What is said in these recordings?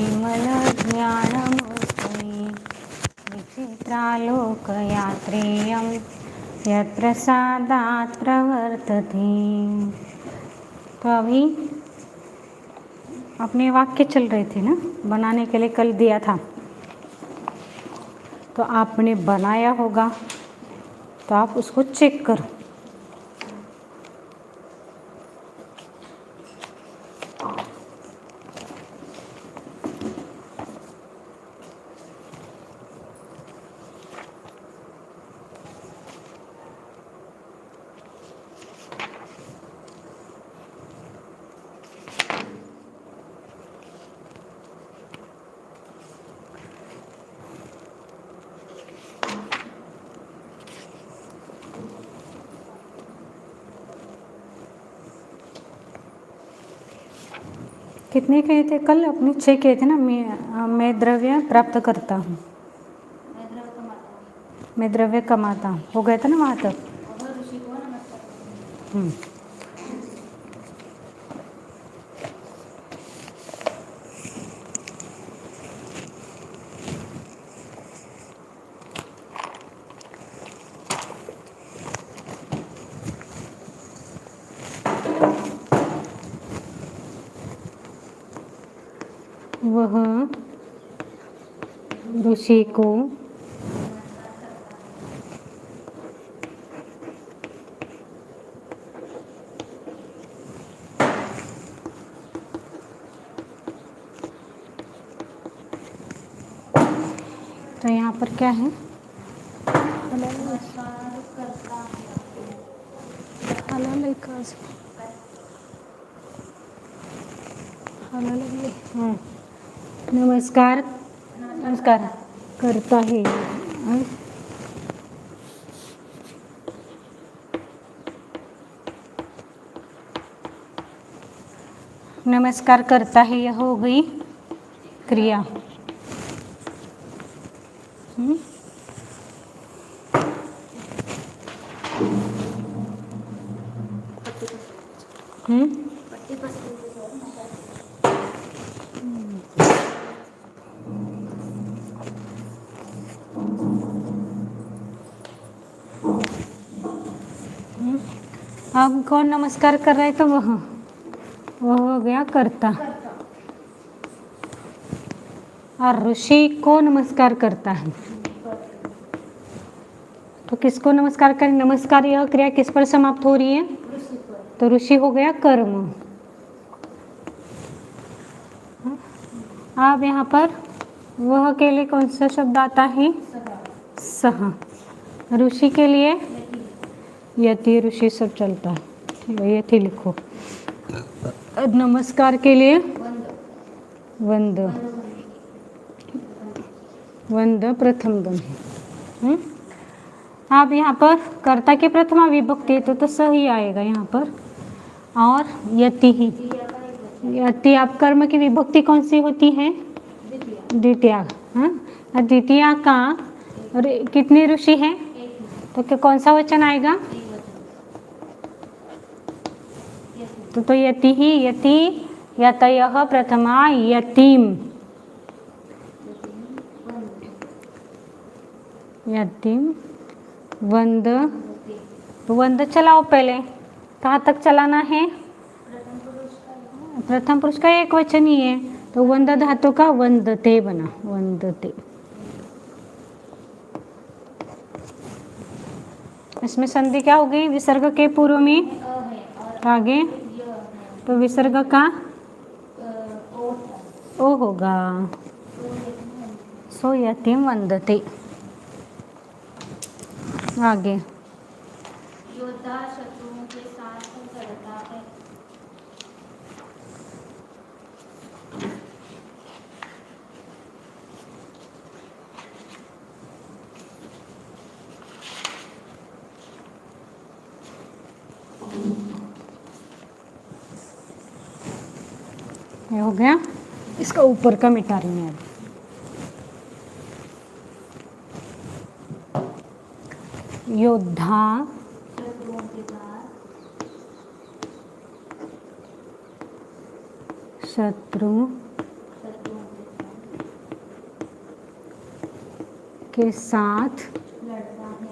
विमलज्ञानमूर्तये विचित्रालोकयात्रेयं यत्प्रसादात् प्रवर्तते। तो अभी अपने वाक्य चल रहे थे ना, बनाने के लिए कल दिया था, तो आपने बनाया होगा, तो आप उसको चेक करो। कितने कहे थे कल? अपने 6 कहे थे ना। मैं द्रव्य प्राप्त करता हूँ, मैं द्रव्य कमाता हूँ, हो गया था ना वहाँ तक। वह ऋषि को तो यहाँ पर क्या है? नमस्कार नमस्कार करता है। नमस्कार करता है, यह हो गई क्रिया। अब कौन नमस्कार कर रहा है? तो वह हो गया कर्ता। और ऋषि को नमस्कार करता है, तो किसको नमस्कार करें? नमस्कार यह क्रिया किस पर समाप्त हो रही है? तो ऋषि हो गया कर्म। अब यहाँ पर वह के लिए कौन सा शब्द आता है? सह। ऋषि के लिए यति, ऋषि सब चलता है, यति लिखो। नमस्कार के लिए वंद, वंद प्रथम गण है। अब यहाँ पर कर्ता की प्रथमा विभक्ति है, तो सही आएगा यहाँ पर। और यति ही, यति आप कर्म की विभक्ति कौन सी होती है? द्वितीया। हाँ, द्वितीया का और कितने ऋषि हैं? तो क्या कौन सा वचन आएगा? तो यति ही, यति यतयः प्रथमा यतिम, यतिम वंद। तो वंद चलाओ पहले, कहाँ तक चलाना है? प्रथम पुरुष का एक वचन ही है, तो वंद धातु का वंदते बना, वंदते। इसमें संधि क्या हो गई? विसर्ग के पूर्व में आगे, तो विसर्ग का ओ होगा। सो यतिम वंदते। आगे योद्धा शत्रुओं के साथ लड़ता है। ये हो गया। इसका ऊपर का मिटा रही हूँ। योद्धा शत्रु के साथ लड़ता है।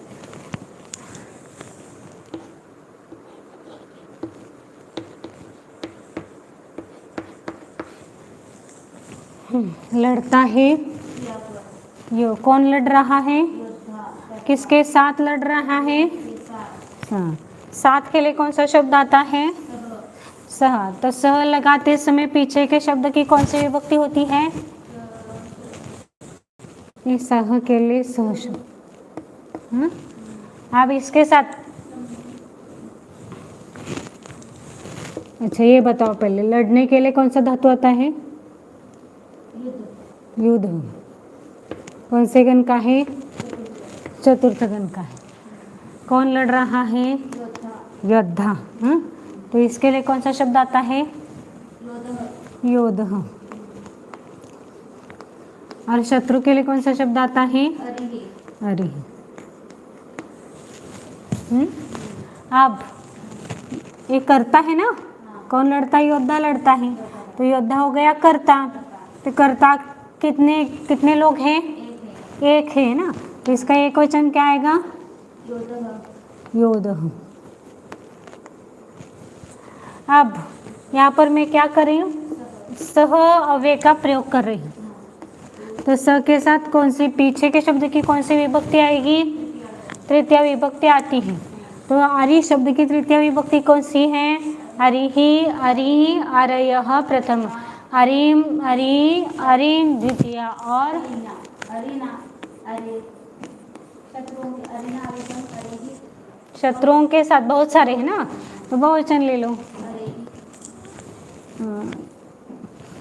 लड़ता है। क्रियापद यो कौन लड़ रहा है? योद्धा किसके साथ लड़ रहा है? के साथ हाँ, साथ के लिए कौन सा शब्द आता है? सह सह। तो सह लगाते समय पीछे के शब्द की कौन सी विभक्ति होती है? ये सह के लिए सह शब्द। हाँ? अब इसके साथ अच्छा ये बताओ पहले, लड़ने के लिए कौन सा धातु आता है? युद्ध युद्ध। कौन से गण का है? चतुर्थ गण का है। कौन लड़ रहा है? योद्धा योद्धा। हाँ? तो इसके लिए कौन सा शब्द आता है? योद्ध योद्ध। और शत्रु के लिए कौन सा शब्द आता है? अरिहि अरे। अब ये करता है ना, कौन लड़ता है? योद्धा लड़ता है। तो योद्धा हो गया कर्ता। तो कर्ता कितने कितने लोग हैं? एक है एक है ना, तो इसका एक वचन क्या आएगा? योद्ध योद्ध। अब यहाँ पर मैं क्या कर रही हूँ? सह अव्यय का प्रयोग कर रही हूँ। तो स के साथ कौन सी पीछे के शब्द की कौन सी विभक्ति आएगी? तृतीय विभक्ति आती है। तो अरि शब्द की तृतीय विभक्ति कौन सी है? अरिहि, अरि, अरयः प्रथम, अरिम, अरि, अरिन द्वितीय और अरिना अरे शत्रुओं के अरिना अरिजन अरेहि शत्रुओं के साथ बहुत सारे हैं ना, तो बहुवचन ले लो। अरेहि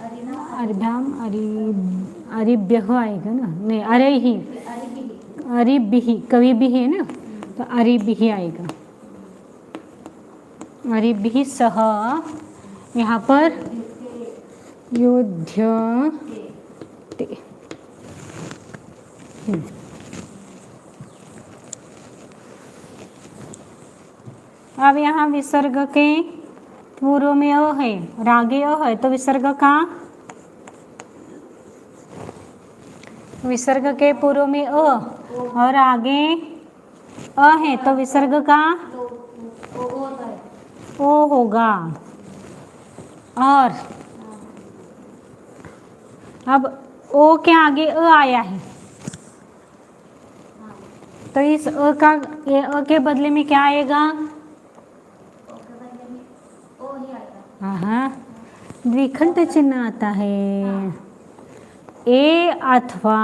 अरिना अरिभ्याम, अरिभ्यः आएगा ना, नहीं अरैहि, अरिभिः अरिभिः, कवि भी है ना, तो अरिभिः आएगा। अरिभिः सह, यहाँ पर युध्यते। अब यहाँ विसर्ग के पूर्व में अ है और आगे अ है, तो विसर्ग का, विसर्ग के पूर्व में अ और आगे अ है, तो विसर्ग का ओ होगा। और अब ओ के आगे अ आया है, तो इस अ का, ये अ के बदले में क्या आएगा? हाँ, द्विखंड चिन्ह आता है। ए अथवा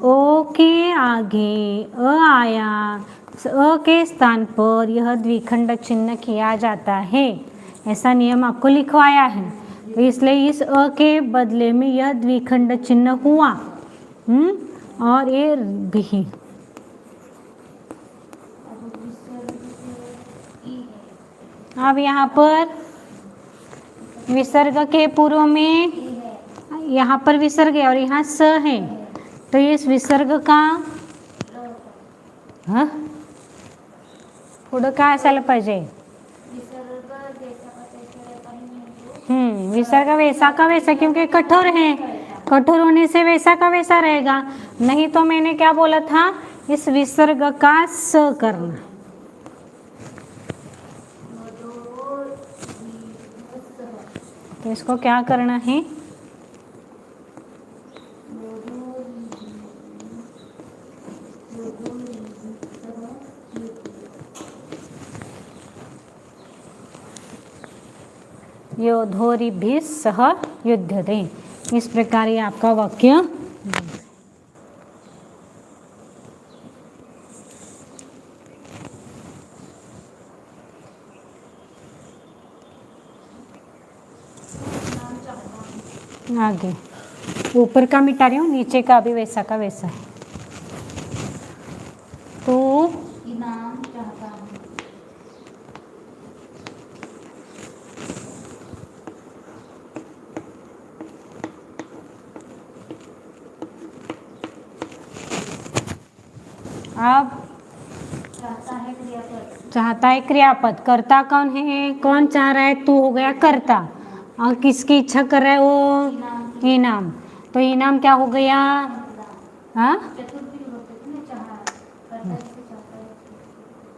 ओ के आगे अ आया, अ के स्थान पर यह द्विखंड चिन्ह किया जाता है। ऐसा नियम आपको लिखवाया है, तो इसलिए इस अ के बदले में यह द्विखंड चिन्ह हुआ। और ये भी। अब यहाँ पर विसर्ग के पूर्व में, यहाँ पर विसर्ग है और यहाँ स है, तो इस विसर्ग का पुढं काय असायला पाहिजे? विसर्ग वैसा का वैसा, क्योंकि कठोर है, कठोर होने से वैसा का वैसा रहेगा। नहीं तो मैंने क्या बोला था? इस विसर्ग का स करना। तो इसको क्या करना है? योधोरिभिः सह युध्यते। इस प्रकार ये आपका वाक्य। आगे ऊपर का मिटा रही हूँ, नीचे का भी वैसा का वैसा है। तो इनाम चाहता हूँ। अब चाहता है क्रियापद। चाहता है क्रियापद। कर्ता कौन है? कौन चाह रहा है? तू हो गया कर्ता। और किसकी इच्छा कर रहा है वो? इनाम। तो इनाम क्या हो गया? हाँ, चतुर्थी इससे चाहता है।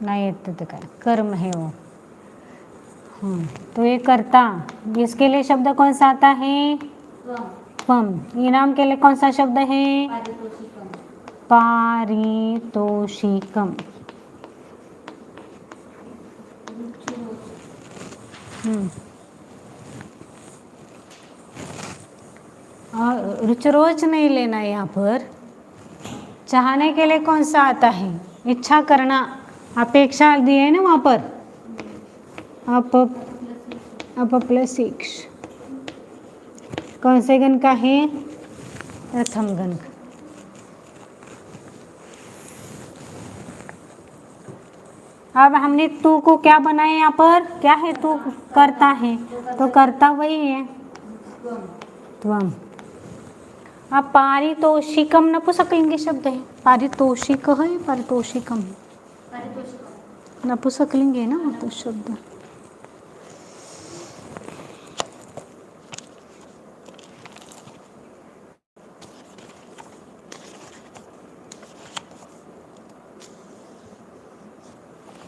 नहीं येते तो काय कर्म है वो। तो ये कर्ता, इसके लिए शब्द कौन सा आता है? त्वम। त्वम। इनाम के लिए कौन सा शब्द है? पारितोषिकम। पारितोषिकम। रुचिरोच। और रुचिरोच नहीं लेना है यहाँ पर। चाहने के लिए कौन सा आता है? इच्छा करना, अपेक्षा दी है ना वहाँ पर। अप प्लस इक्ष कौन से गण का है? प्रथम गण का। अब हमने तू को क्या बनाया यहाँ पर? क्या है तू? करता है, तो करता वही है त्वम। त्वम। अब पारितोषिकम नपुंसकलिंगी शब्द है। पारितोषिक है, पारितोषिकम पारितोषिकम। नपुंसकलिंगी है ना वो तो शब्द।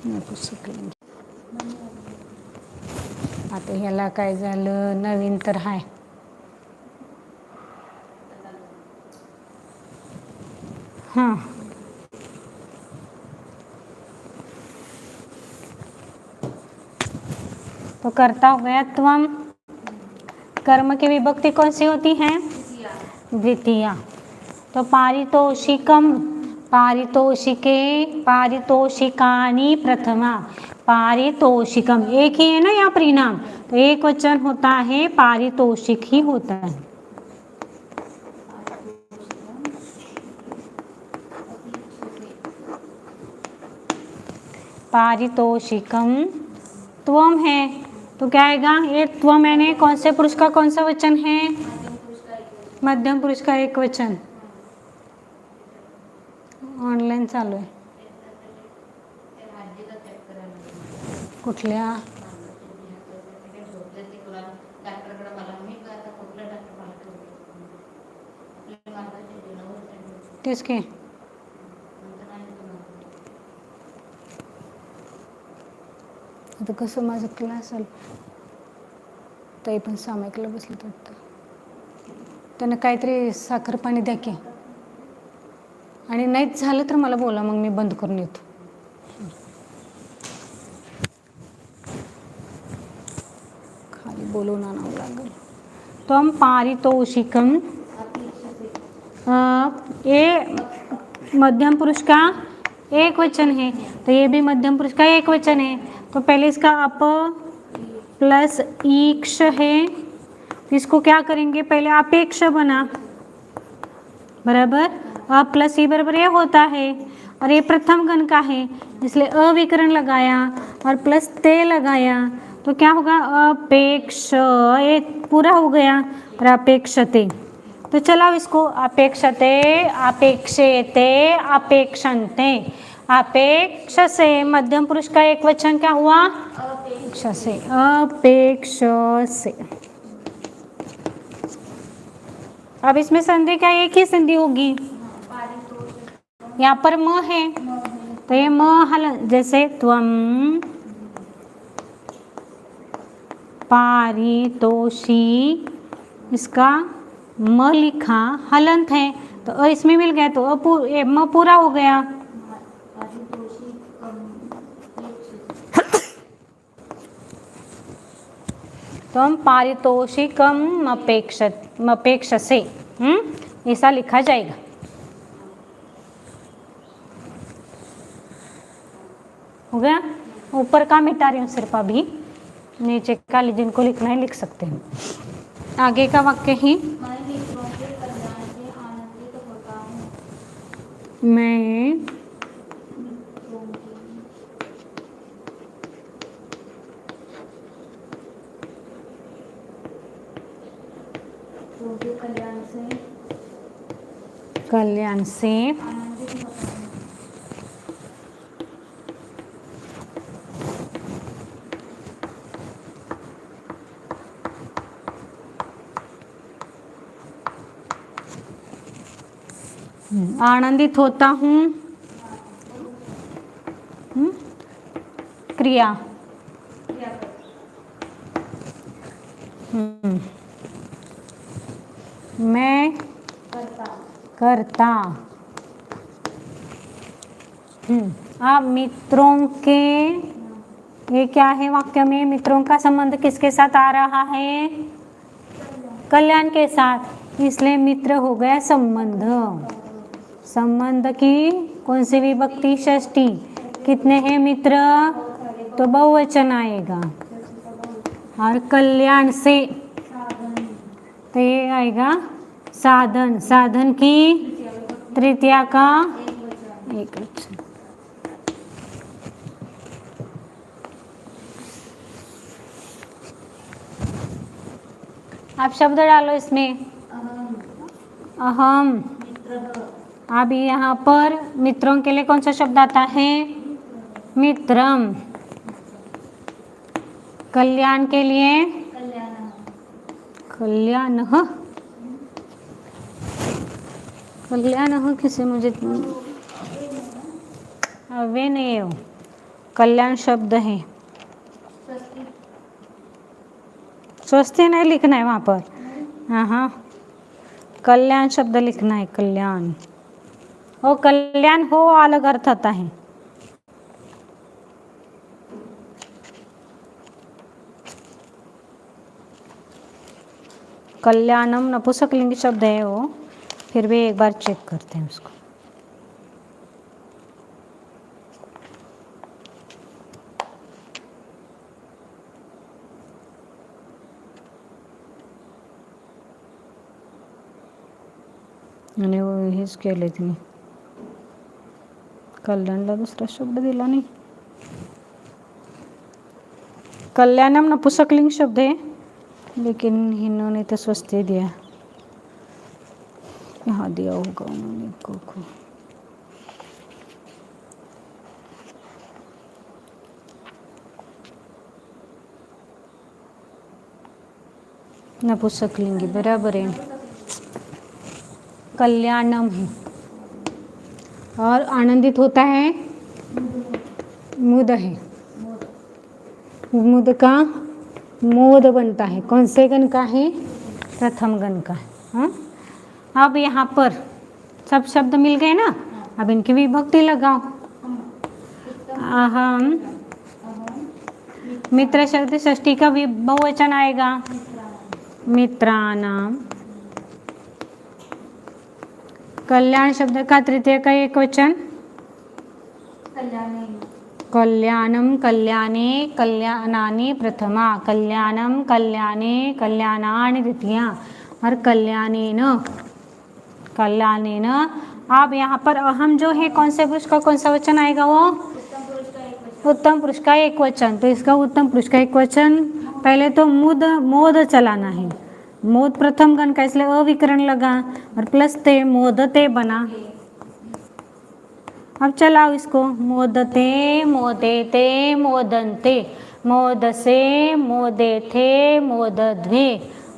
नपुंसकलिंगी। आता ह्याला काय झालं? नवीन तर हाय. हाँ, तो करता हो गया त्वम। कर्म की विभक्ति कौन सी होती है? द्वितीया। तो पारितोषिकम, पारितोषिके, पारितोषिकानि प्रथमा। पारितोषिकम एक ही है ना यहाँ परिणाम, तो एक वचन होता है, पारितोषिक ही होता है। पारितोषिकम त्वम है, तो क्या आएगा? ये त्वम यानी कौन से पुरुष का कौन सा वचन है? मध्यम पुरुष का एक वचन। ऑनलाइन चालू आहे कुठल्या? तेच की आता कसं माझं क्लास आलं ताई पण सामायिकला बसलं वाटतं. त्यांना काहीतरी साखर पाणी द्या की, आणि नाहीच झालं तर मला बोला, मग मी बंद करून येतो. खाली बोलून आणावं लागेल. त्वम पारितोषिकम, ये मध्यम पुरुष का एक वचन है, तो ये भी मध्यम पुरुष का एक वचन है. तो पहले इसका अप प्लस ईक्ष है, तो इसको क्या करेंगे? पहले अपेक्ष बना, बराबर. अ प्लस ई बराबर ये होता है, और ये प्रथम गण का है, इसलिए अविकरण लगाया और प्लस ते लगाया, तो क्या होगा? अपेक्ष, ये पूरा हो गया, और अपेक्षते. तो चला इसको अपेक्षते, अपेक्षेते, अपेक्षन्ते. अपेक्ष से मध्यम पुरुष का एक वचन क्या हुआ? अपेक्ष से. अपेक्ष से. अब इसमें संधि क्या एक ही संधि होगी, यहाँ पर म है, तो ये म हल, जैसे त्वम पारितोषी, इसका म लिखा, हलंत है, तो अ इसमें मिल गया, तो म पूरा हो गया. तो हम पारितोषिकम अपेक्ष से ऐसा लिखा जाएगा. हो गया. ऊपर का मिटा रही हूँ सिर्फ, अभी नीचे का जिनको लिखना है लिख सकते हैं. आगे का वाक्य ही, मैं कल्याण से आनंदित होता हूँ. क्रिया। क्रियापद। मैं करता। करता। अब मित्रों के, ये क्या है वाक्य में, मित्रों का संबंध किसके साथ आ रहा है? कल्याण के साथ, इसलिए मित्र हो गया संबंध। संबंध की कौन सी विभक्ति? षष्ठी। कितने हैं मित्र? तो बहुवचन आएगा। और कल्याण से तो ये आएगा साधन। साधन की तृतीया का एक वचन। आप शब्द डालो इसमें। अहम। अब यहाँ पर मित्रों के लिए कौन सा शब्द आता है? मित्रम। कल्याण के लिए कल्याण। कल्याण किसे, मुझे वे नहीं हो, कल्याण शब्द है। स्वस्ति नहीं लिखना है वहाँ पर। हाँ, कल्याण शब्द लिखना है। कल्याण और कल्याण हो अलग अर्थ आता है। कल्याणम नपुंसकलिंगी शब्द है वो, फिर भी एक बार चेक करते हैं उसको। आणि हेच केले तिने, कल्याणला दुसरा शब्द दिला नाही। कल्याणम नपुंसकलिंग शब्द है, लेकिन इन्होंने तो स्वस्ति दिया, यहाँ दिया होगा उन्होंने को। नपुंसकलिंगी बराबर है, कल्याणम है। और आनंदित होता है, मुद है। मुद का मोद बनता है। कौन से गण का है? प्रथम गण का है। हाँ, अब यहाँ पर सब शब्द मिल गए ना, अब इनकी विभक्ति लगाओ। अहम, मित्र शब्द षष्ठी का बहुवचन आएगा, मित्राणाम। कल्याण शब्द का तृतीय का एक वचन, कल्याणम, कल्याणे, कल्याणानि प्रथमा, कल्याणम, कल्याणे, कल्याणानि द्वितीया, और कल्याणेन, कल्याणेन। अब यहाँ पर अहम जो है, कौन से पुरुष का कौन सा वचन आएगा? वो उत्तम पुरुष का एक वचन। तो इसका उत्तम पुरुष का एक वचन, पहले तो मुद मोद चलाना है। मोद प्रथम गण का, इसलिए अविकरण लगा और प्लस ते, मोदते बना। अब चलाओ इसको, मोदते, मोदेते, मोदन्ते, मोदसे, मोदेथे, मोदध्वे,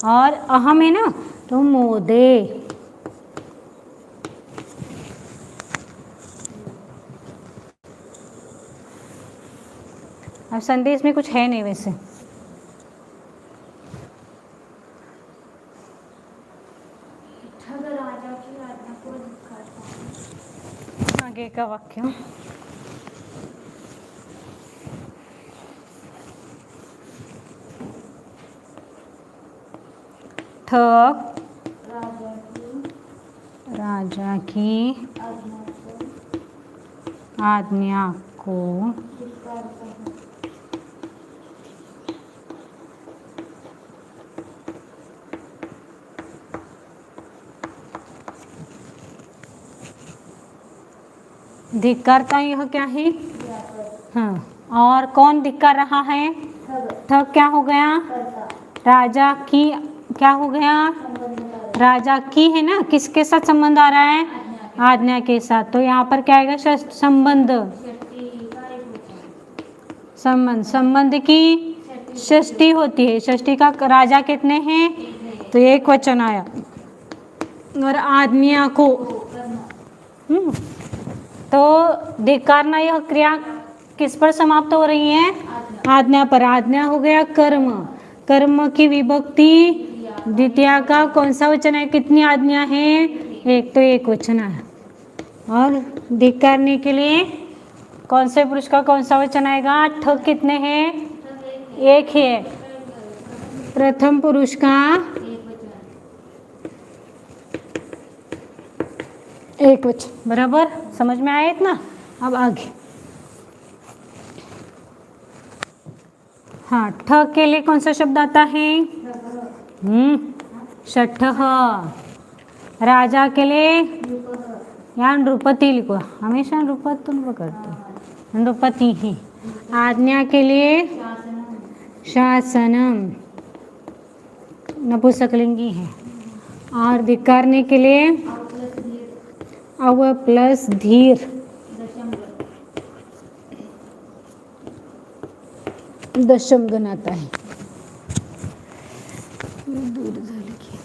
और अहम है ना तो मोदे। अब संदेश में कुछ है नहीं वैसे। आगे का वाक्य, ठग राजा की आज्ञा को धिक्कारता, यह क्या है? हाँ, और कौन धिक्कार रहा है? ठग क्या हो गया? राजा की, क्या हो गया? राजा की है ना, किसके साथ संबंध आ रहा है? आज्ञा के साथ। तो यहाँ पर क्या आएगा? संबंध। संबंध, संबंध की षष्ठी होती है। षष्ठी का राजा कितने हैं? तो एक वचन आया। और आज्ञा को, तो धिक्कारना यह क्रिया किस पर समाप्त हो रही है? आज्ञा पर। आज्ञा हो गया कर्म। कर्म की विभक्ति द्वितीया का कौन सा वचन है? कितनी आज्ञा है? एक, तो एक वचन है। और धिक्कारने के लिए कौन से पुरुष का कौन सा वचन आएगा? ठग कितने हैं? एक है। प्रथम पुरुष का एक वचन। बराबर समझ में आया इतना? अब आगे। हाँ, ठ के लिए कौन सा शब्द आता है? शठः। राजा के लिए यहाँ नृपति लिखो, हमेशा नृपति तुम पकड़ते हो, नृपति ही। आज्ञा के लिए शासनम, नपुंसकलिंगी है। और धिक्कारने के लिए अव प्लस धीर, दशम गण आता है। दूर झाली की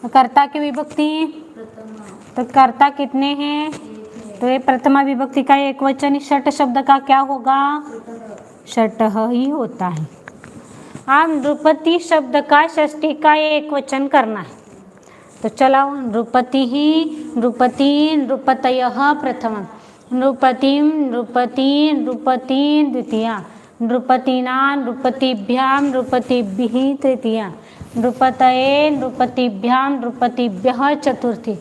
कर्ता की विभक्ति, तो कर्ता कितने हैं? तो ये प्रथमा विभक्ति का एक वचन षट शब्द का क्या होगा? षटः ही होता है। अब नृपति शब्द का षष्ठी का एक वचन करना है। तो चलाओ, नृपति ही, नृपति, नृपतयः प्रथमम, नृपतिम, नृपति, नृपति द्वितीया, नृपतिना, नृपतिभ्याम, नृपतिभिः तृतीया, नृपतये, नृपतिभ्याम, नृपतिभ्यः चतुर्थी,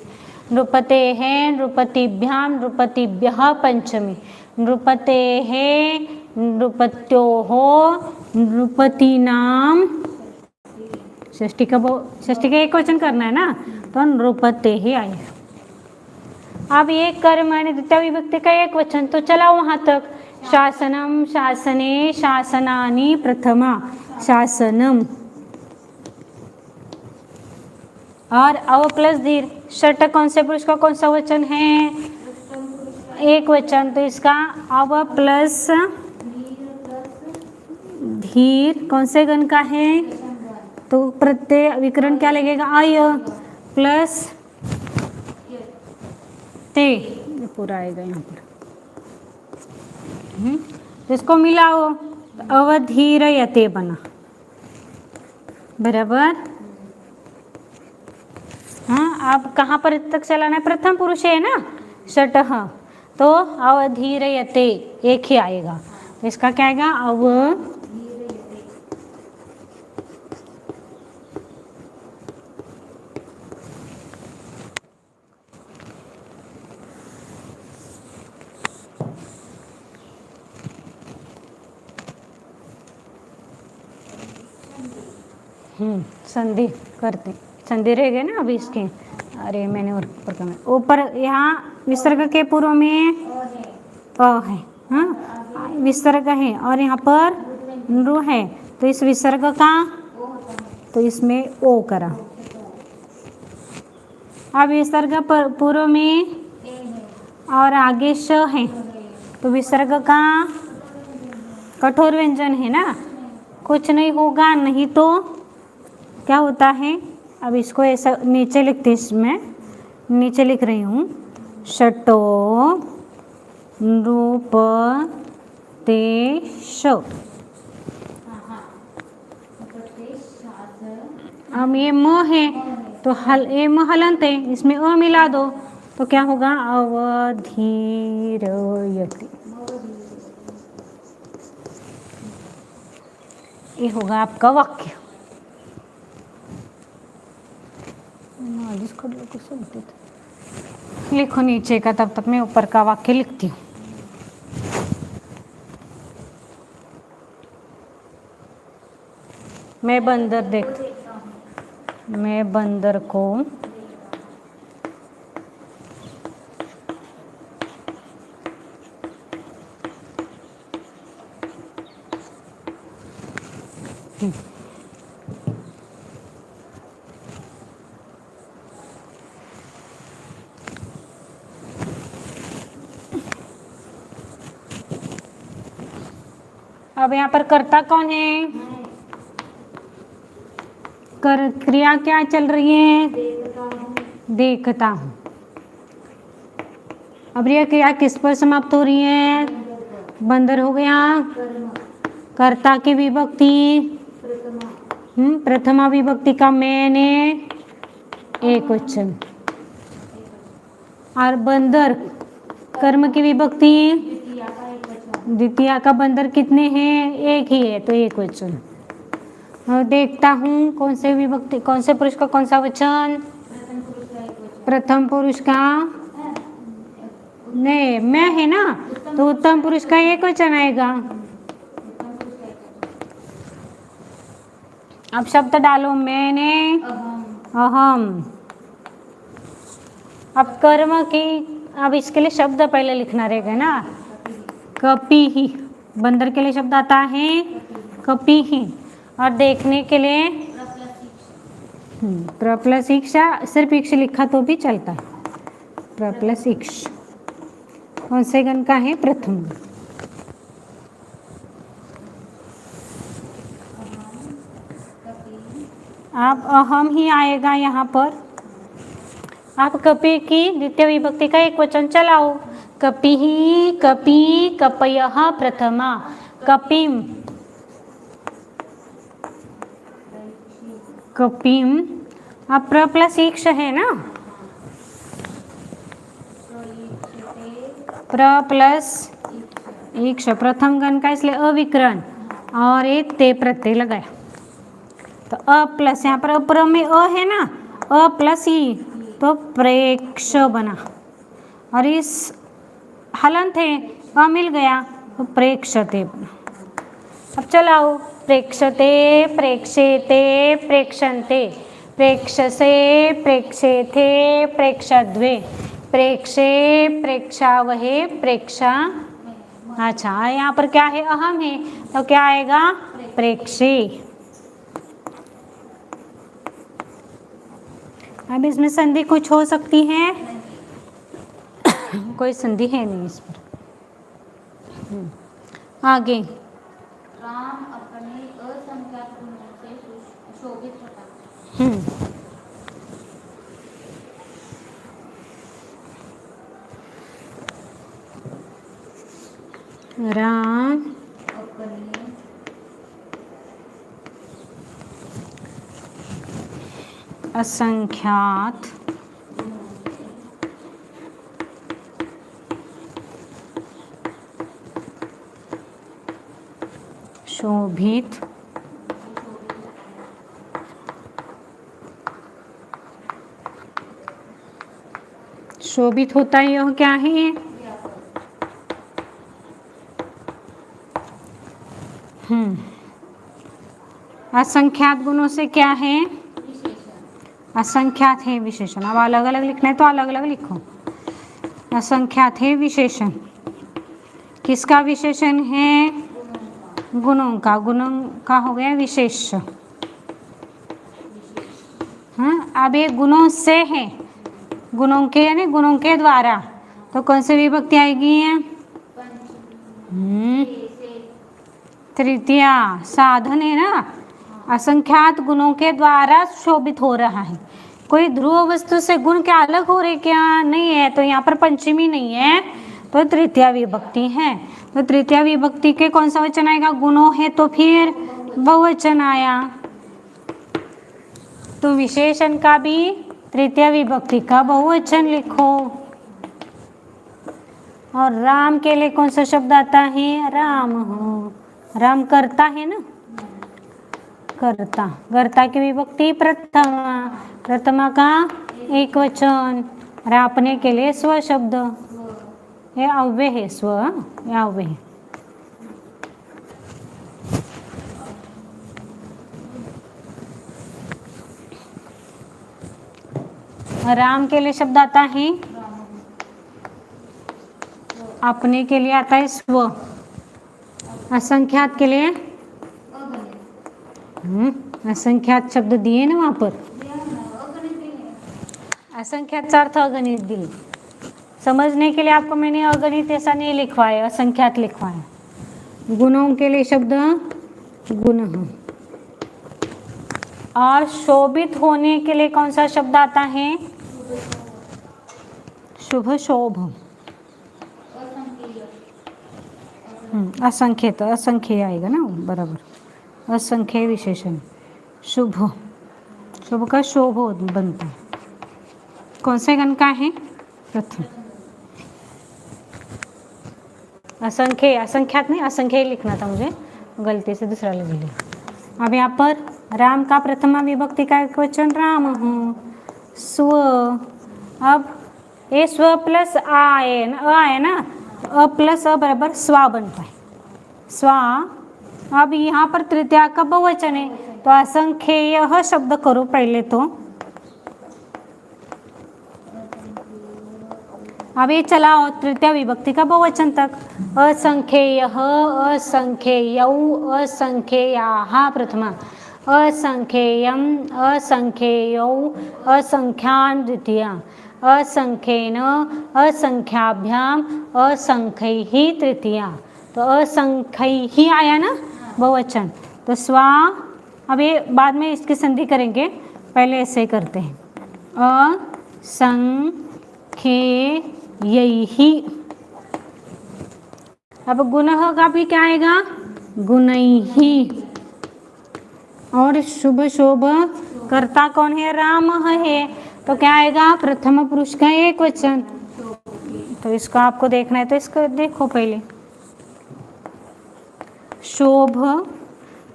नृपतेः, नृपतिभ्याम, नृपतिभ्यः पंचमी, नृपतेः, नृपत्योः, नृपतीनाम। षष्ठी का एक वचन करना है ना, तो नृपते ही आए। अब ये कर्म यानी द्वितीय विभक्ति का एक वचन, तो चला वहां तक। शासनम, शासने, शासनानि प्रथमा, शासनम। और अव प्लस धीर, षट कौन से पुरुष का कौन सा वचन है? एक वचन, तो इसका अव प्लस धीर कौन से गण का है? तो प्रत्यय विकरण क्या लगेगा? आय प्लस ते, ये पूरा आएगा यहाँ पर। इसको मिलाओ, अवधीरयते बना। बराबर। हाँ, अब कहाँ पर तक चलाना है? प्रथम पुरुष है ना, षटः, तो अवधीरयते एक ही आएगा। तो इसका क्या आएगा? अव संधि करते, संधि रह गए ना अभी इसके। अरे मैंने ऊपर का, ऊपर यहाँ विसर्ग के पूर्व में अ है, हाँ विसर्ग है, और यहाँ पर नृ है, तो इस विसर्ग का, तो इसमें ओ करा। अब विसर्ग पर पूर्व में और आगे श है, तो विसर्ग का कठोर व्यंजन है ना, कुछ नहीं होगा, नहीं तो क्या होता है? अब इसको ऐसा नीचे लिखते, इसमें नीचे लिख रही हूँ, षटो नृपतेश। अब ये म है, तो हल, ये म हलंत है, इसमें अ मिला दो, तो क्या होगा? अवधीरयति। ये होगा आपका वाक्य। लिखो नीचे का, तब तक मैं ऊपर का वाक्य लिखती हूँ। मैं बंदर मैं बंदर को अब यहाँ पर कर्ता कौन है? क्रिया क्या चल रही है? देखता हूँ। अब यह क्रिया किस पर समाप्त हो रही है? बंदर हो गया। कर्म कर्ता की विभक्ति प्रथमा प्रथमा विभक्ति का मैंने एक वचन। और बंदर कर्म की विभक्ति द्वितीया का एक वचन द्वितीया का बंदर कितने हैं? एक ही है तो एक वचन। और देखता हूँ कौन से विभक्ति कौन से पुरुष का कौन सा वचन? प्रथम पुरुष का एक वचन प्रथम पुरुष का है, नहीं मैं है ना, तो उत्तम पुरुष का एक वचन आएगा। उत्तम पुरुष का एक वचन अब शब्द डालो मैंने अहम अहम। अब कर्म की अब इसके लिए शब्द पहले लिखना रहेगा ना। कपि ही बंदर के लिए शब्द आता है कपि ही। और देखने के लिए प्लस इक्षा। सिर्फ इक्ष लिखा तो भी चलता है। प्लस इक्ष कौन से गण का है? प्रथम। अब अहम ही आएगा यहाँ पर। आप कपि की द्वितीय विभक्ति का एक वचन चलाओ। कपि ही कपि कपयः प्रथमा कपिम कपिम। अब प्लस इक्ष है ना, प्लस इक्ष प्रथम गण का इसलिए अविकरण और एक ते प्रत्यय लगाया तो अ प्लस यहाँ पर अपर में अ है ना, अ प्लस ई तो प्रेक्ष बना। और इस हलंत है अ मिल गया तो प्रेक्षते बना। अब चलाओ प्रेक्षते प्रेक्षेते प्रेक्षन्ते प्रेक्षसे प्रेक्षेथे प्रेक्षद्वे प्रेक्षे प्रेक्षावहे प्रेक्षा। अच्छा यहाँ पर क्या है? अहम है तो क्या आएगा? प्रेक्षे। अब इसमें संधि कुछ हो सकती है? कोई संधि है नहीं इस पर। आगे राम अपने असंख्यात गुणों से शोभित होता राम अपने असंख्यात शोभित शोभित होता है। यह क्या है? असंख्यात गुणों से क्या है? असंख्यात है विशेषण। अब अलग अलग लिखना है तो अलग अलग लिखो। असंख्यात है विशेषण। किसका विशेषण है? गुणों का। गुणों का हो गया विशेष। हाँ अब ये गुणों से है, गुणों के यानी गुणों के द्वारा तो कौन सी विभक्ति आएगी? तृतीया। साधन है ना, असंख्यात गुणों के द्वारा शोभित हो रहा है। कोई ध्रुव वस्तु से गुण क्या अलग हो रहे क्या? नहीं है तो यहाँ पर पंचमी नहीं है तो तृतीया विभक्ति है। तो तृतीया विभक्ति के कौन सा वचन आएगा? गुणों है तो फिर बहुवचन आया। तो विशेषण का भी तृतीया विभक्ति का बहुवचन लिखो। और राम के लिए कौन सा शब्द आता है? राम हो। राम करता है ना, करता। कर्ता की विभक्ति प्रथमा। प्रथमा का एक वचन। और अपने के लिए स्व शब्द, ये अव्यय है। स्व ये अव्यय है। राम के लिए शब्द आता है, अपने के लिए आता है स्व। असंख्यात के लिए असंख्यात शब्द दिए ना वहां पर। असंख्यात का अर्थ अगणित दिए। समझने के लिए आपको मैंने अगणित ऐसा नहीं लिखवाया, असंख्यात लिखवाया। गुणों के लिए शब्द गुण। और शोभित होने के लिए कौन सा शब्द आता है? शुभ शोभ, असंख्य, असंख्य तो असंख्य आएगा ना, बराबर, असंख्य विशेषण, शुभ, शुभ का शोभ बनता है। कौन से गण का है? प्रथम। असंख्य, असंख्यात नहीं, असंख्य ही लिखना था मुझे, गलती से दूसरा लिख लिया। अब यहाँ पर राम का प्रथमा विभक्ति का एक वचन राम हूँ, स्व। अब ए स्व प्लस आ है ना, अ प्लस अ बराबर स्वा बनता है, स्वा। अब यहाँ पर तृतीया का बहुवचन है, तो असंख्येय शब्द करो पहले तो। अब ये चलाओ तृतीय विभक्ति का बहुवचन तक, असंख्येय, असंख्येयौ, असंख्येयाः प्रथमा, असंख्येयम्, असंख्येयौ, असंख्यान् द्वितीया, असंख्येन, असंख्याभ्याम, असंख्यैः तृतीया। तो असंख्यैः आया ना बहुवचन, तो स्वा। अब ये बाद में इसकी संधि करेंगे, पहले ऐसे करते हैं, असंख्यैहि। अब गुणः का भी क्या आएगा? गुणैहि। और शुभ शोभ कर्ता कौन है? राम है, तो क्या आएगा? प्रथम पुरुष का एक वचन। तो इसको आपको देखना है, तो इसको देखो पहले, शोभ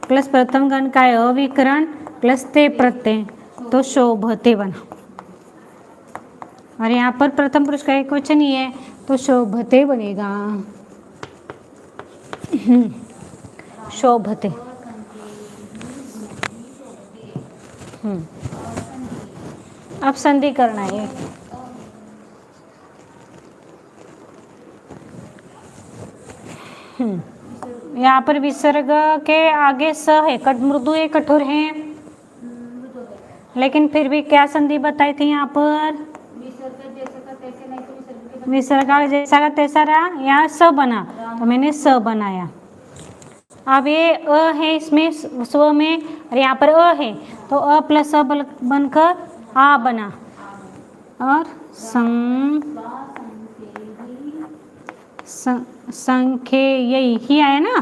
प्लस प्रथम गण का है अविकरण प्लस ते प्रत्यय, तो शोभते बना। और यहाँ पर प्रथम पुरुष का एक वचन ही है, तो शोभते बनेगा, शोभते। अब संधि करना है। यहाँ पर विसर्ग के आगे स है, मृदु है, कठोर है, लेकिन फिर भी क्या संधि बताई थी यहाँ पर? विसर्ग जैसे का तैसे, नहीं तो विसर्ग के विसर्ग जैसा का तैसा रहा, यहाँ स बना, तो मैंने स बनाया। अब ये अ है इसमें स्व में, और यहाँ पर अ है, तो अ प्लस अ बनकर आ बना। और संख्यैहि आया ना।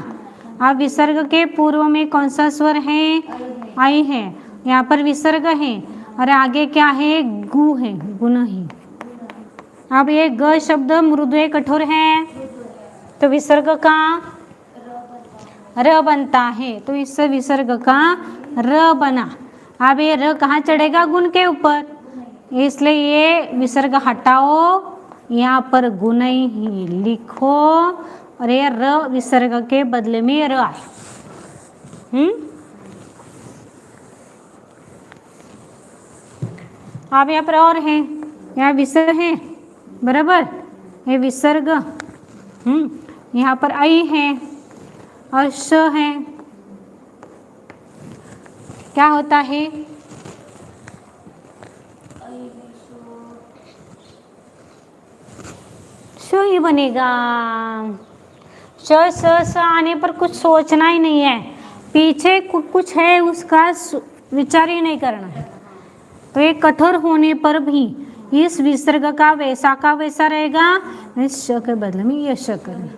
अब विसर्ग के पूर्व में कौन सा स्वर है? आई है। यहाँ पर विसर्ग है, और आगे क्या है? गु है, गुण है। अब ये ग शब्द मृदु है, कठोर है, तो विसर्ग का र बनता है, तो इस विसर्ग का र बना। अब ये र कहाँ चढ़ेगा? गुण के ऊपर, इसलिए ये विसर्ग हटाओ, यहाँ पर गुण ही लिखो, और ये र विसर्ग के बदले में र आए। अब यहाँ पर और है, यहाँ विसर्ग है, बराबर, ये विसर्ग, यहाँ पर आई है और श है, क्या होता है? शो ही बनेगा। श स आने पर कुछ सोचना ही नहीं है, पीछे कुछ है उसका विचार ही नहीं करना है। तो ये कठोर होने पर भी इस विसर्ग का वैसा रहेगा, इस श के बदले में ये श करना।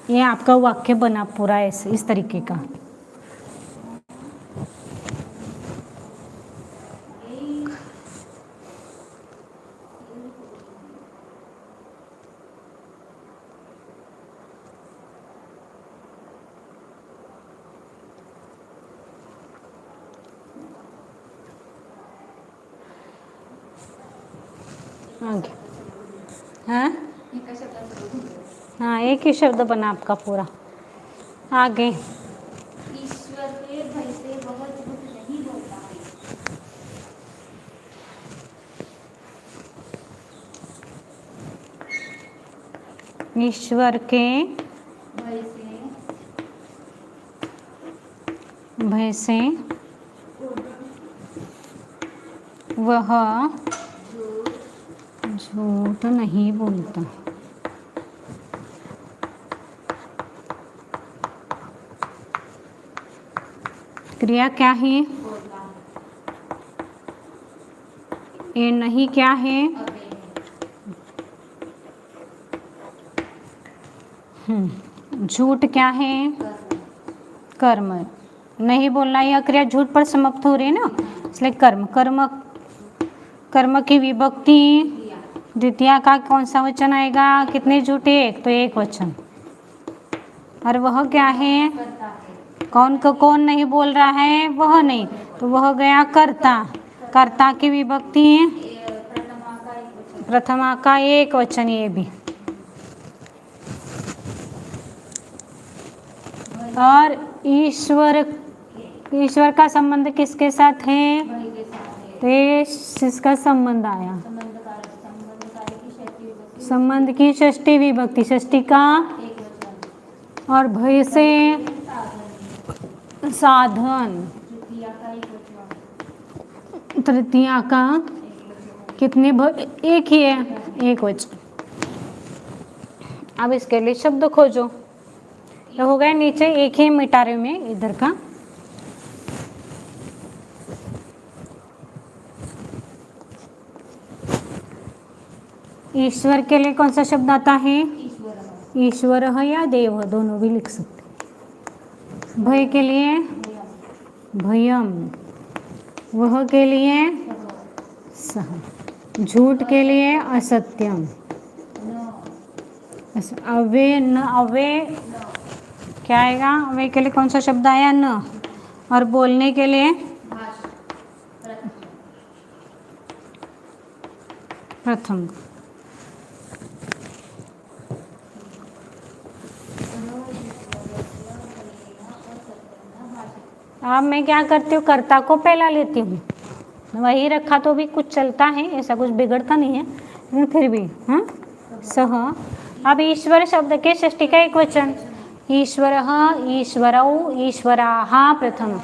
ये आपका वाक्य बना पूरा ऐसे इस तरीके का। आगे हाँ हाँ, एक ही शब्द बना आपका पूरा। आगे ईश्वर के भय से वह झूठ नहीं बोलता है। ईश्वर के भय से वह झूठ नहीं बोलता। क्रिया क्या है? बोलना है। ये नहीं क्या है? अव्यय है। झूठ क्या है? कर्म। कर्म। नहीं बोलना, यह क्रिया झूठ पर समाप्त हो रही है ना, इसलिए कर्म। कर्म कर्म की विभक्ति क्रिया। द्वितीया का कौन सा वचन आएगा? कितने झूठे? एक, तो एक वचन। और वह क्या है? करता है। कौन नहीं बोल रहा है? वह नहीं, तो वह गया कर्ता। कर्ता की विभक्ति ये प्रथमा का एक वचन। प्रथमा का एक वचन। ये भी। और ईश्वर का संबंध किसके साथ है? भय के साथ है। तो ये किसका संबंध आया? संबंधकारी की षष्ठी विभक्ति। संबंध की षष्ठी विभक्ति, षष्ठी का एक वचन। और भय से साधन। साधन। तृतीया का एक वचन। तृतीया का एक वचन। कितने एक ही है, एक वचन। अब इसके लिए शब्द खोजो। ये हो गया नीचे, एक ही मिटा रहे में इधर का। ईश्वर के लिए कौन सा शब्द आता है? ईश्वर। ईश्वर या देव, दोनों भी लिख सकते। भय के लिए भयम, वह के लिए सह, झूठ के लिए असत्यम, अव्यय न अव्यय क्या आएगा? अव्यय के लिए कौन सा शब्द आया? न। और बोलने के लिए प्रथम। अब मैं क्या करती हूँ? कर्ता को पहला लेती हूँ, वही रखा तो भी कुछ चलता है, ऐसा कुछ बिगड़ता नहीं है, लेकिन फिर भी हाँ सह। अब ईश्वर शब्द के षष्ठी का एक वचन। ईश्वरः, ईश्वरौ, ईश्वराः प्रथम,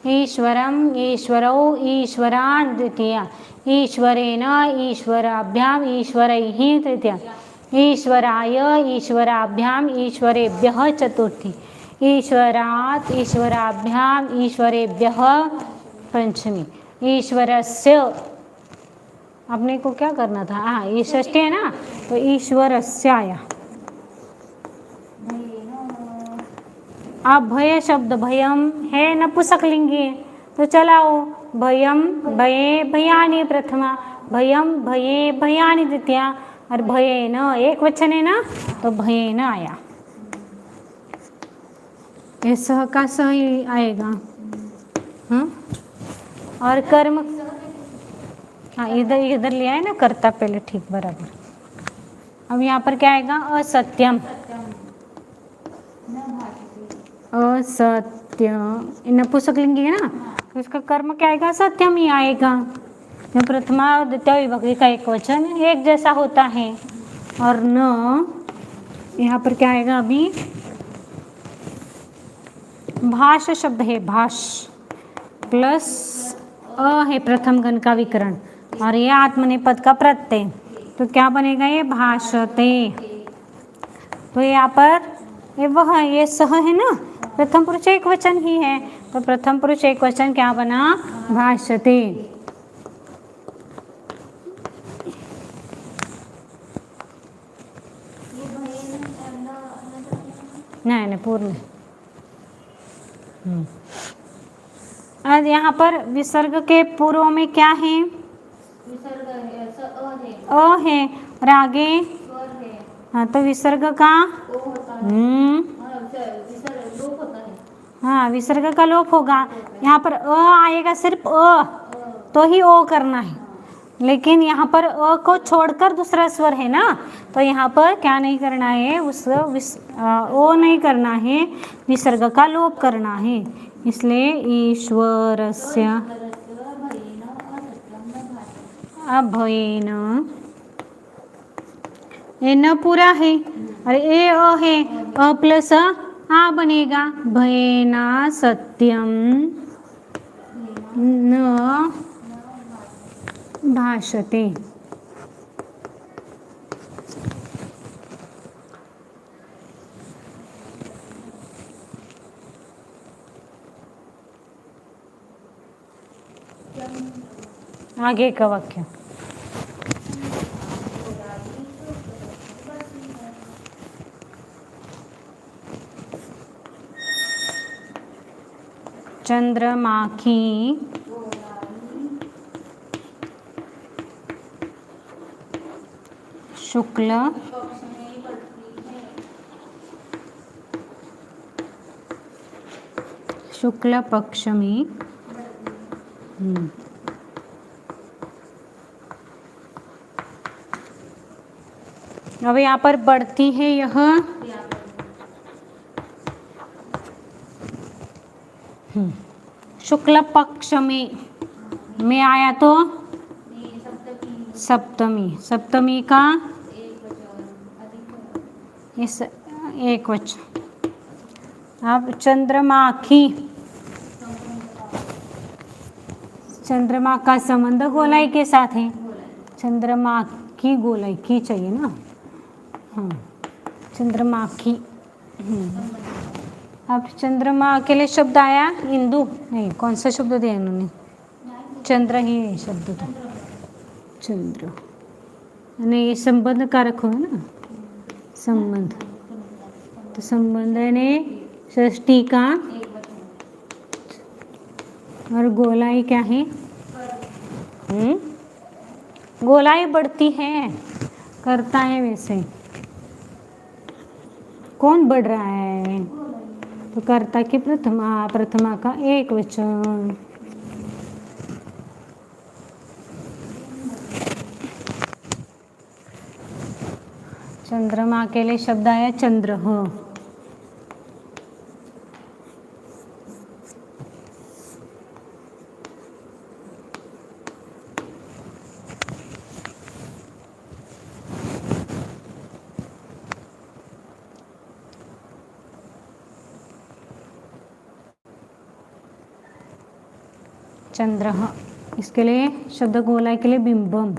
ईश्वरम्, ईश्वरौ, ईश्वरान् द्वितीया, ईश्वरेण, ईश्वराभ्याम्, ईश्वरैः तृतीया, ईश्वराय, ईश्वराभ्याम्, ईश्वरेभ्यः चतुर्थी, ईश्वरात्, ईश्वराभ्याम्, ईश्वरेभ्यः पंचमी, ईश्वरस्य। अपने को क्या करना था? हाँ, ये षष्ठी है ना, तो ईश्वरस्य आया। अब भय शब्द, भयम है नपुंसकलिंगी है, तो चलाओ। भयम, भये, भयानि प्रथमा, भयम, भये, भयानि द्वितीया, और भये न एक वचन है ना, तो भये न आया। ये सह का सह ही आएगा। हाँ, और कर्म, हाँ इधर इधर लिया है ना कर्ता पहले, ठीक बराबर। अब यहाँ पर क्या आएगा? असत्यम, असत्य, नपुंसकलिंगी है ना, तो इसका कर्म क्या आएगा? सत्यम ही आएगा। जो प्रथमा और द्वितीय विभक्ति का एक वचन एक जैसा होता है। और न यहाँ पर क्या आएगा? अभी भाष शब्द है, भाष प्लस अ है प्रथम गण का विकरण, और ये आत्मनेपद का प्रत्यय, तो क्या बनेगा? ये भाषते। तो यहाँ पर ये वह, ये सह है ना, प्रथम पुरुष एक वचन ही है, तो प्रथम पुरुष एक वचन क्या बना? भाषते। नहीं पूर्ण। आज यहाँ पर विसर्ग के पूर्व में क्या है? विसर्ग है, अ है, और आगे स्वर है, हाँ, तो विसर्ग का ओ होता है। विसर्ग लोप होता है। हाँ, विसर्ग का लोप होगा। यहाँ पर अ आएगा, सिर्फ अ, तो ही ओ करना है, लेकिन यहाँ पर अ को छोड़कर दूसरा स्वर है ना, तो यहाँ पर क्या नहीं करना है? ओ नहीं करना है, विसर्ग का लोप करना है। इसलिए ईश्वरस्य अभयेन, ये न पूरा है, और ए अ है, अ प्लस आ बनेगा, भयेना सत्यम न भाषते। आगे का वाक्य। चंद्रमा की शुक्ल पक्ष में बढ़ती है। शुक्ल पक्ष में अब यहाँ पर बढ़ती है यह शुक्ल पक्ष में आया तो सप्तमी, सप्तमी का इस एक वचन। अब चंद्रमा की, चंद्रमा का संबंध गोलाई के साथ है, चंद्रमा की गोलाई की चाहिए ना, हाँ चंद्रमा की। अब चंद्रमा के लिए शब्द आया इंदु, नहीं कौन सा शब्द दिया इन्होंने, चंद्र ही है शब्द तो, चंद्र नहीं ये संबंध कारक हो ना, संबंध तो संबंध ने षष्ठी का और गोलाई क्या है, गोलाई बढ़ती है, करता है वैसे, कौन बढ़ रहा है तो कर्ता की प्रथमा, प्रथमा का एक वचन। चंद्रमा के लिए शब्द आया चंद्र। चंद्र, इसके लिए शब्द गोलाई के लिए बिंबम,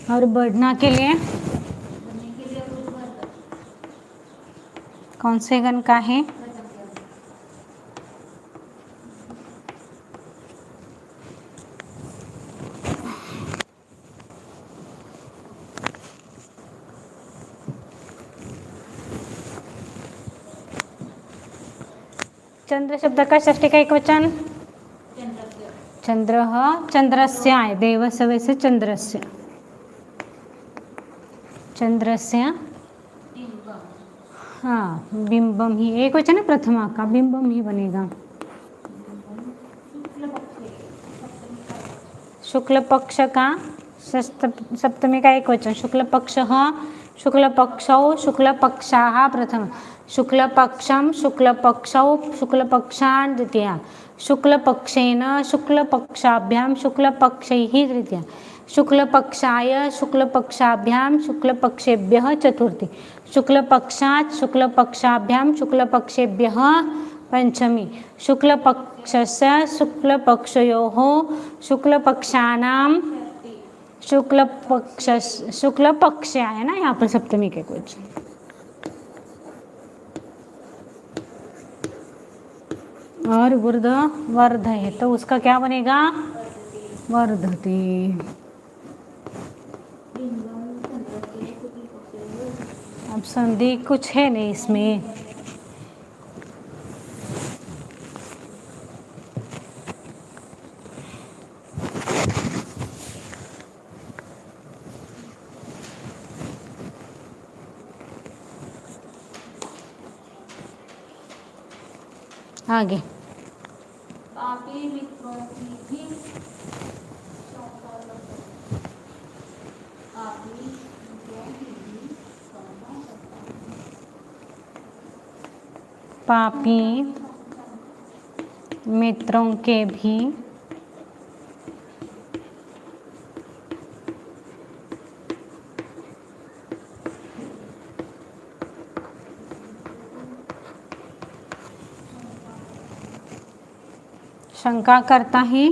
और बढ़ना के लिए कौन से गण का है, चंद्र शब्द का षष्ठी का एक वचन चंद्र, चंद्रस्य आहे, देवसवे से चंद्रस्य, चंद्रस्य हाँ बिंबम ही एक वचन है, प्रथमा का बिंबम ही बनेगा। शुक्ल पक्ष का सप्तमी का एक वचन, शुक्ल पक्ष, शुक्ल पक्षौ शुक्ल पक्षा प्रथम, शुक्ल पक्षम शुक्ल पक्षौ शुक्ल पक्षान् द्वितीया, शुक्ल पक्षेन शुक्ल पक्षाभ्याम शुक्ल पक्षैः तृतीया, शुक्ल पक्षाय शुक्ल पक्षाभ्याम शुक्ल पक्षेभ्यः चतुर्थी, शुक्ल पक्षात् शुक्ल पक्षाभ्याम शुक्ल पक्षेभ्यः पंचमी, शुक्ल पक्षस्य शुक्ल पक्षयोः शुक्ल पक्षानां शुक्ल पक्ष, शुक्ल पक्ष है ना यहाँ पर सप्तमी के कुछ। और वृद्ध वर्ध है तो उसका क्या बनेगा, वर्धते। अब संधि कुछ है नहीं इसमें, आगे पापी मित्रों की भी पापी मित्रों के भी शंका करता है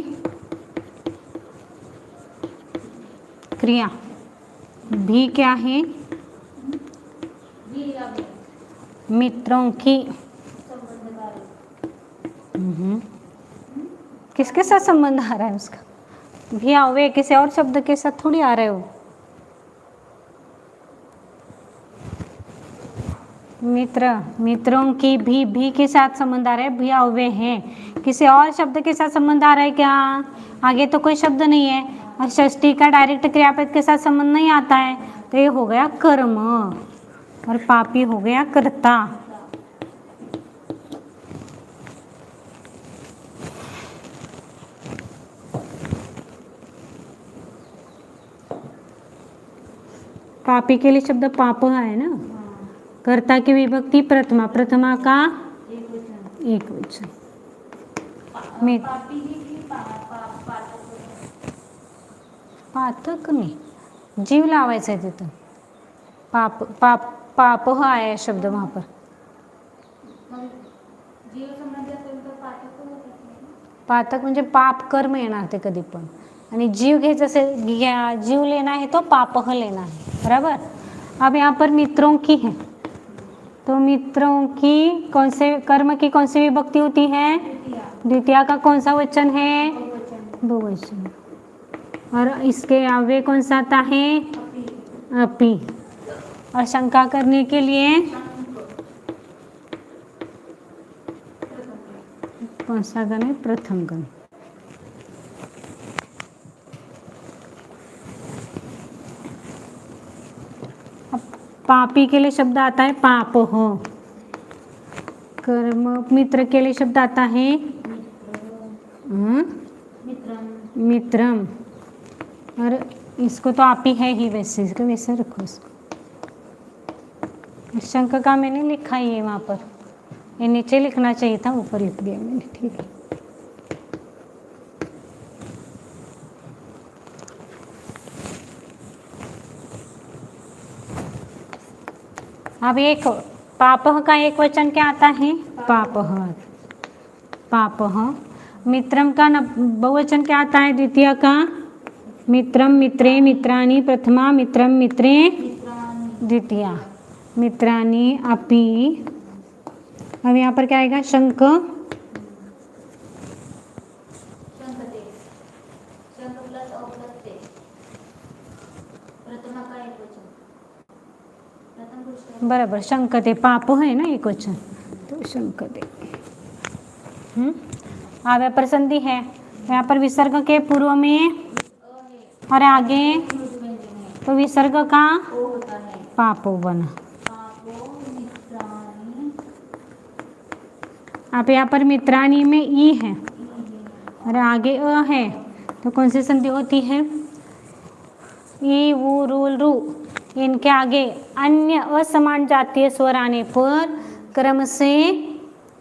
क्रिया भी क्या है? भी या भी मित्रों की। संबंधकारी। किसके साथ संबंध आ रहा है उसका? भी आवे किसी और शब्द के साथ थोड़ी आ रहे हो। मित्र, मित्रों की भी के साथ संबंध आ रहा है, भी आवे हैं। किसी और शब्द के साथ संबंध आ रहा है क्या? आगे तो कोई शब्द नहीं है और षष्ठी का डायरेक्ट क्रियापद के साथ संबंध नहीं आता है, तो ये हो गया कर्म और पापी हो गया कर्ता। पापी के लिए शब्द पाप है ना। कर्ता की विभक्ति प्रथमा, प्रथमा का एक वचन। पापी ही की पातक पातक नाही, जीव लावायचा आहे तिथं। पाप पाप पाप हा आहे शब्द वहाँ पर। मग जीव संबंधी असेल तर पातक होत नाही. पातक म्हणजे पाप कर्म येणार ते कधी पण, आणि जीव घ्यायचं असेल, जीव लेना है तो पाप लेना है, बराबर। अब यहाँ पर मित्रों की है, तो मित्रों की कौन से कर्म की कौन सी विभक्ति होती है? द्वितीया का कौन सा वचन है? बहुवचन। और इसके आगे कौन सा आता है? अपि। और शंका करने के लिए कौन सा गण है? प्रथम गण। अब पापी के लिए शब्द आता है पाप हो। कर्म मित्र के लिए शब्द आता है मित्रम। और इसको तो आप ही है ही, वैसे इसको वैसे रखो। इसको शंक का मैंने लिखा ही है वहाँ पर, ये नीचे लिखना चाहिए था, ऊपर लिख दिया मैंने, ठीक है। अब एक पापः का एक वचन क्या आता है? पापः। पापः। मित्रम का बहुवचन क्या आता है? द्वितीय का मित्रम, मित्रे, मित्राणि प्रथमा, मित्रम, मित्रे द्वितीया, मित्राणि अपि। अब यहाँ पर क्या आएगा? शंक। शंकते, शंक प्लस अ प्लस ते, प्रथमा का एक वचन, प्रथम पुरुष का बराबर, शंकते पाप है ना एक वचन, तो शंकते। अब यहाँ पर संधि है, यहाँ पर विसर्ग के पूर्व में और आगे तो विसर्ग का ओ होता है। पापो बना। पापो मित्राणि, अब यहाँ पर मित्राणी में ई है और आगे अ है, तो कौन सी संधि होती है? ई वो रूल रू, इनके आगे अन्य असमान जातीय स्वर आने पर क्रम से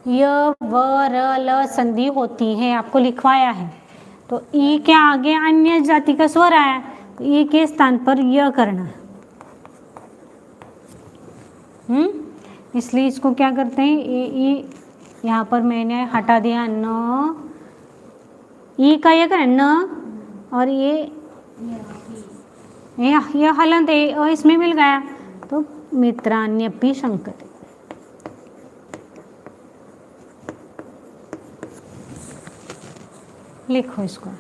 य व र ल संधि होती है, आपको लिखवाया है। तो ई के आगे अन्य जाति का स्वर आया, तो ई के स्थान पर य करना। इसलिए इसको क्या करते हैं? ई यहाँ पर मैंने हटा दिया न, ई का ये करें न, और ये हलंत है, इसमें मिल गया, तो मित्राण्यपि शंकते। लिखो इसको।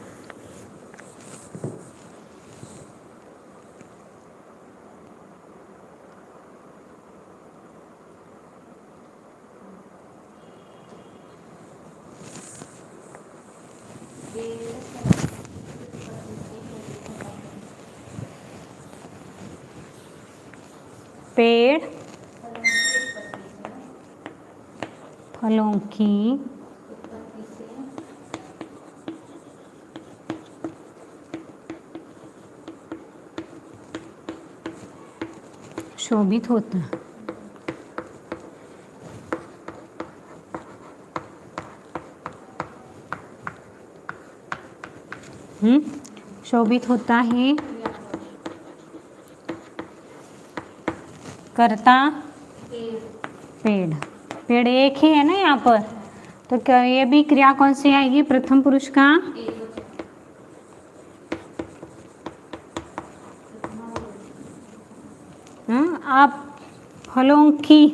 पेड़ फलों की उत्पत्ति से शोभित होता है। शोभित होता है कर्ता पेड़। पेड़ एक ही है ना यहाँ पर, तो क्या ये भी क्रिया कौन सी आएगी? प्रथम पुरुष का आप फलों की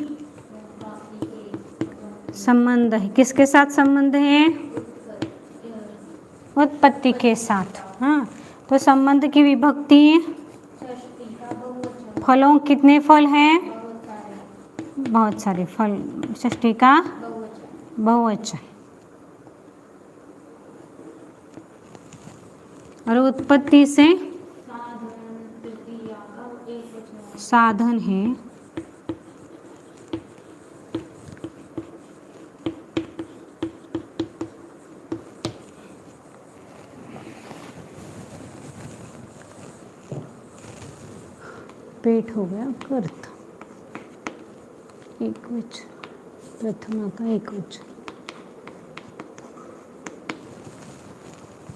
संबंध है, किसके साथ संबंध है? उत्पत्ति के साथ। हाँ, तो संबंध की विभक्ति, फलों कितने फल हैं? बहुत सारे फल, षष्ठी का बहुवचन। और उत्पत्ति से साधन है। पेट हो गया कर्ता, एकवचन, प्रथमा का एकवचन।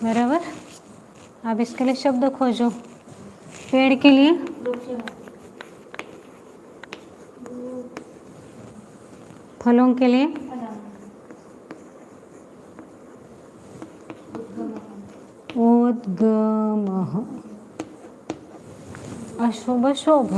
बराबर। अब इसके लिए शब्द खोजो। पेड़ के लिए फलों के लिए उद्गमः, अशुभ शोभ।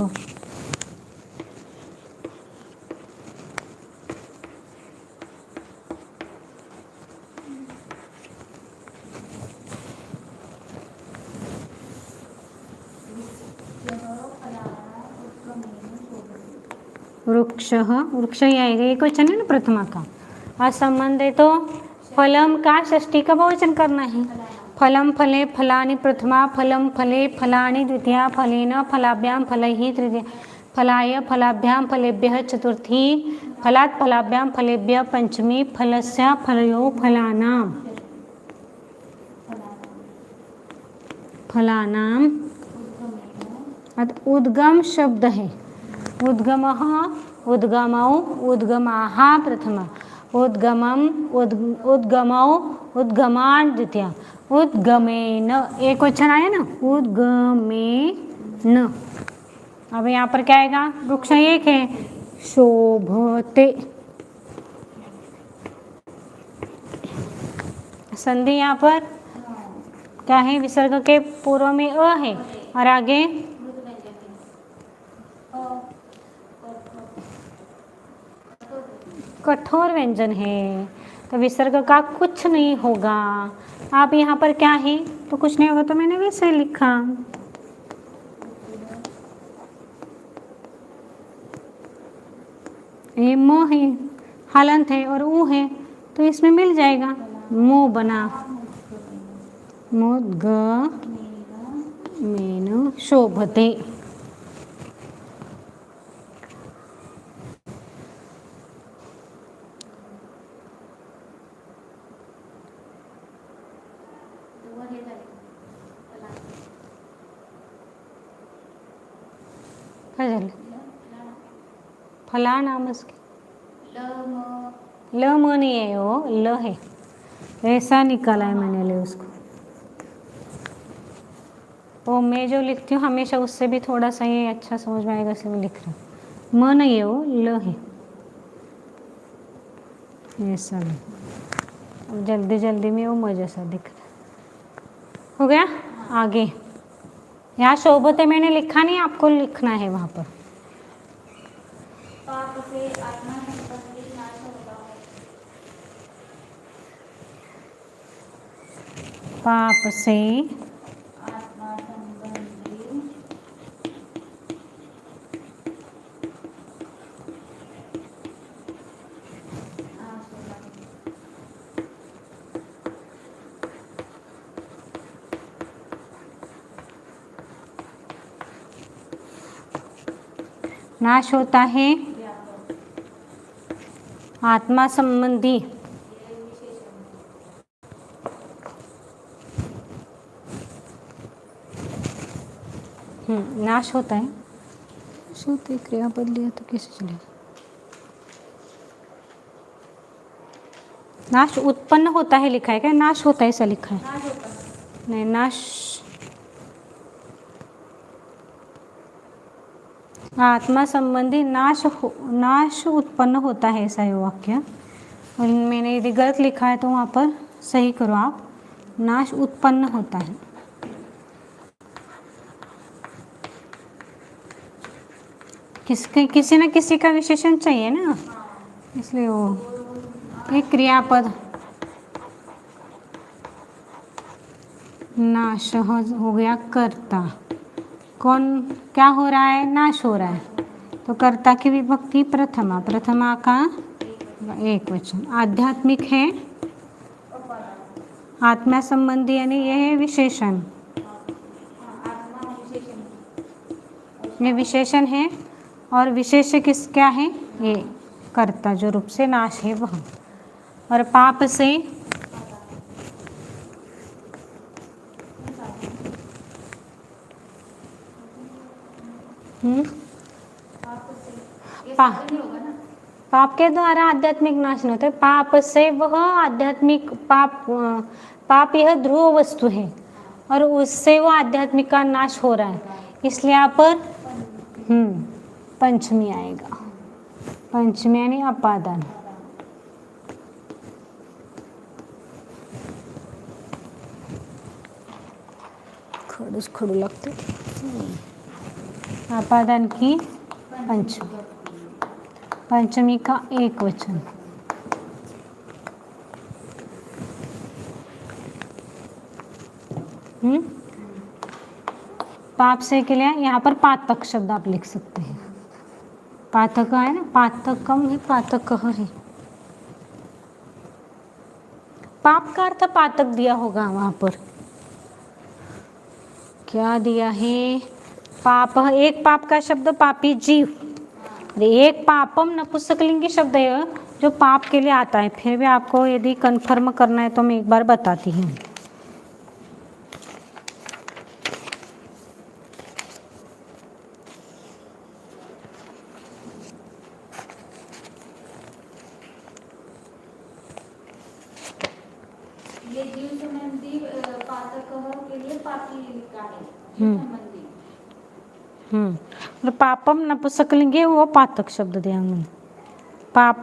वृक्ष, वृक्ष ही आएगा, एक वचन है ना प्रथमा का। और संबंध है तो फलम का षष्ठी का बहुवचन करना है। फलम फले फलानि प्रथमा, फलम फले फलानि द्वितीया, फलेन फलाभ्याम फलैः तृतीया, फलाय फलाभ्याम फलेभ्यः चतुर्थी, फलात् फलाभ्याम फलेभ्यः पंचमी, फलस्य फलयोः फलानाम फलानाम। उद्गम शब्द है। उद्गमः, उद्गमौ, उद्गमाः प्रथमा, उद्गमम्, उद्गमौ, उद्गमान् द्वितीया, उद्गमेन, एक वचन आया ना, उद्गमेन। अब यहाँ पर क्या आएगा? वृक्ष एक है, शोभते। संधि यहाँ पर क्या है? विसर्ग के पूर्व में अ है और आगे कठोर व्यंजन है, तो विसर्ग का कुछ नहीं होगा। आप यहाँ पर क्या है तो कुछ नहीं होगा, तो मैंने वैसे लिखा। ये म है, हलंत है और ऊ है, तो इसमें मिल जाएगा, मुँह बना। मुद्गमेन शोभते। काय झालं? फला नामच ल म नहीं है, वो ल है, ऐसा निकाला है मैंने ले उसको। वो मैं जो लिखती हूँ हमेशा उससे भी थोड़ा सा ये अच्छा समझ में आएगा, इसलिए मैं लिख रहा हूँ। म नहीं है, वो ल है, ऐसा नहीं। अब जल्दी जल्दी में वो म जैसा दिख रहा। हो गया? आगे यहाँ शोभते मैंने लिखा नहीं, आपको लिखना है वहाँ पर। पाप से आत्मा संपत्ति नाश होता है। पाप से आत्मा संबंधी नाश होता है। नाश होता है आत्मा संबंधी। नाश होता है, होते क्रिया बदलिया तो कैसे चलेगा? नाश उत्पन्न होता है लिखा है क्या? नाश होता है ऐसा लिखा है? नाश होता है। नहीं, नाश आत्मा संबंधी नाश उत्पन्न होता है, ऐसा है वाक्य। और मैंने यदि गलत लिखा है तो वहाँ पर सही करो आप, नाश उत्पन्न होता है। किसी न किसी का विशेषण चाहिए ना, इसलिए वो एक क्रियापद नाश हो गया कर्ता। कौन क्या हो रहा है? नाश हो रहा है। तो कर्ता की विभक्ति प्रथमा, प्रथमा का एक वचन। आध्यात्मिक है आत्मा संबंधी, यानी यह है विशेषण, ये विशेषण है। और विशेष किस क्या है? ये कर्ता जो रूप से नाश है वह। और पाप से पाप के द्वारा आध्यात्मिक नाश नहीं होता है। पाप से वह आध्यात्मिक पाप यह ध्रुव वस्तु है और उससे वो आध्यात्मिक का नाश हो रहा है, इसलिए यहाँ पर पंचमी आएगा। पंचमी यानी अपादान। खड़ू लगते अपादान की पंचमी, पंचमी का एक वचन। पाप से के लिए यहाँ पर पातक शब्द आप लिख सकते हैं। पातक है ना, पातकम है, पातक है। पाप का अर्थ पातक दिया होगा वहां पर। क्या दिया है? पाप, एक पाप का शब्द पापी जीव, एक पापम नपुंसकलिंगी शब्द है जो पाप के लिए आता है। फिर भी आपको यदि कंफर्म करना है तो मैं एक बार बताती हूँ। ये जीव संबंधी पातक के लिए पापी लिखा है, जीव संबंधी। और पापम नपुंसकलिंग है, वो पातक शब्द दिया हमने। पाप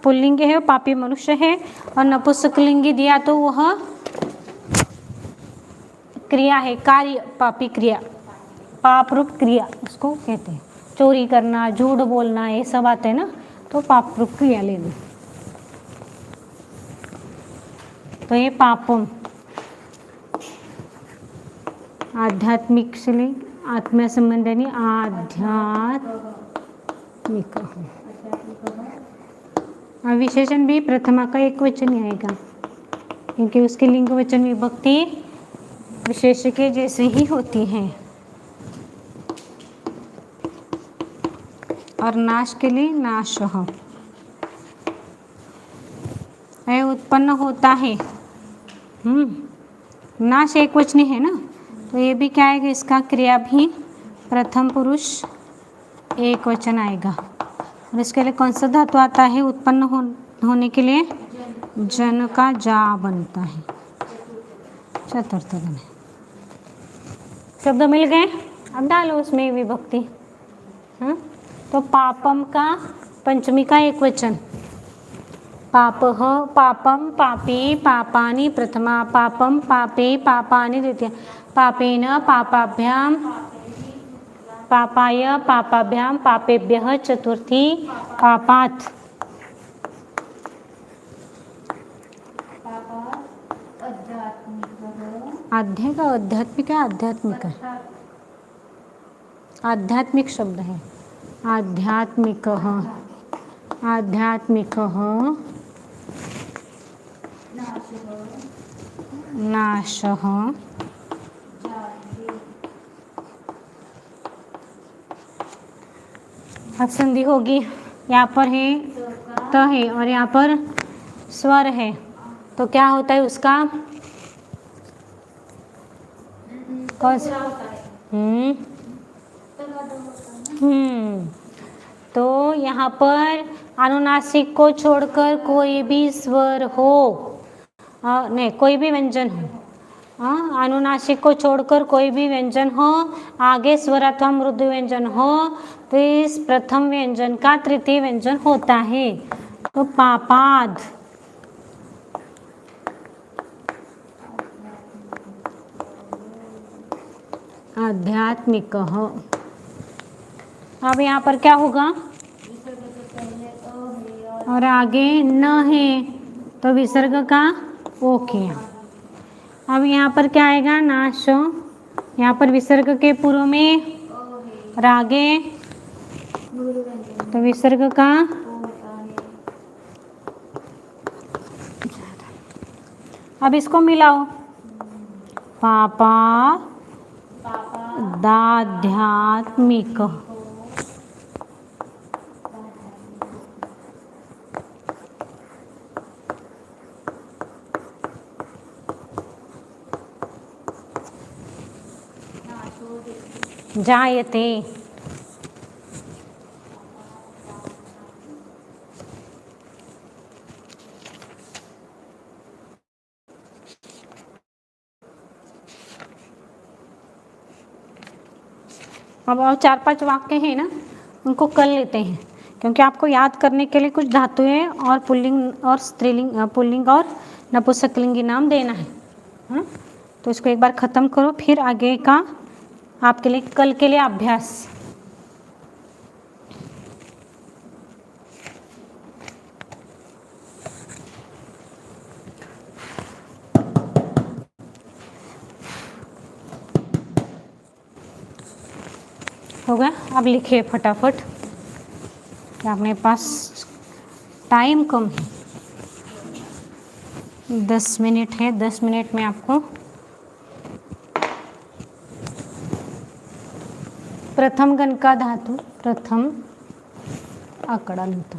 पुल्लिंग है, पापी मनुष्य है, और नपुंसकलिंगी दिया तो वह क्रिया है, कार्य, पापी क्रिया, पाप रूप क्रिया उसको कहते हैं। चोरी करना, झूठ बोलना, ये सब आते हैं ना, तो पाप रूप क्रिया ले लो। तो ये पापम आध्यात्मिक से ले, आत्मा संबंध यानी आध्यात्मिक। विशेषण भी प्रथमा का एक वचन ही आएगा, क्योंकि उसके लिंग वचन विभक्ति विशेष के जैसे ही होती हैं। और नाश के लिए नाश है, उत्पन्न होता है। नाश एक वचनी है ना, तो ये भी क्या आएगा? इसका क्रिया भी प्रथम पुरुष एक वचन आएगा। और इसके लिए कौन सा धातु आता है उत्पन्न होने के लिए? जन का जा बनता है, चतुर्थ बने। शब्द मिल गए, अब डालो उसमें विभक्ति। तो पापम का पंचमी का एक वचन, पापः पापम पापी पापानि प्रथमा, पापम पापे पापानि द्वितीया, पापेन पापाभ्याम पापाय पापाभ्याम पापेभ्यः चतुर्थी, पापात्। आध्याय का आध्यात्मिक है, आध्यात्मिक है, आध्यात्मिक शब्द है। आध्यात्मिक आध्यात्मिक नाश। अब संधि होगी, यहाँ पर है त है और यहाँ पर स्वर है, तो क्या होता है उसका? कौन सा? तो यहाँ पर अनुनासिक को छोड़कर कोई भी स्वर हो, नहीं कोई भी व्यंजन हो, अनुनासिक को छोड़कर कोई भी व्यंजन हो, आगे स्वर अथवा मृदु व्यंजन हो, तो इस प्रथम व्यंजन का तृतीय व्यंजन होता है। तो पापाद, आध्यात्मिक। अब यहाँ पर क्या होगा, विसर्ग से पहले अ है और आगे न है तो विसर्ग का ओ किया। अब यहाँ पर क्या आएगा, नाश, यहाँ पर विसर्ग के पूर्व में अ है और आगे मूल व्यंजन तो विसर्ग का। ओ होता है। अब इसको मिलाओ, पापा पापा दाध्यात्मिक। को नाशो दे जायते। अब और 4-5 वाक्य हैं ना, उनको कर लेते हैं, क्योंकि आपको याद करने के लिए कुछ धातुएं और पुल्लिंग और स्त्रीलिंग, पुल्लिंग और नपुंसकलिंगी नाम देना है। हाँ? तो इसको एक बार ख़त्म करो, फिर आगे का आपके लिए कल के लिए अभ्यास। हो गया। अब लिखिए फटाफट, अपने पास टाइम कम है, 10 मिनट है, 10 मिनट में आपको प्रथम गण का धातु, प्रथम आकडा लिहितो।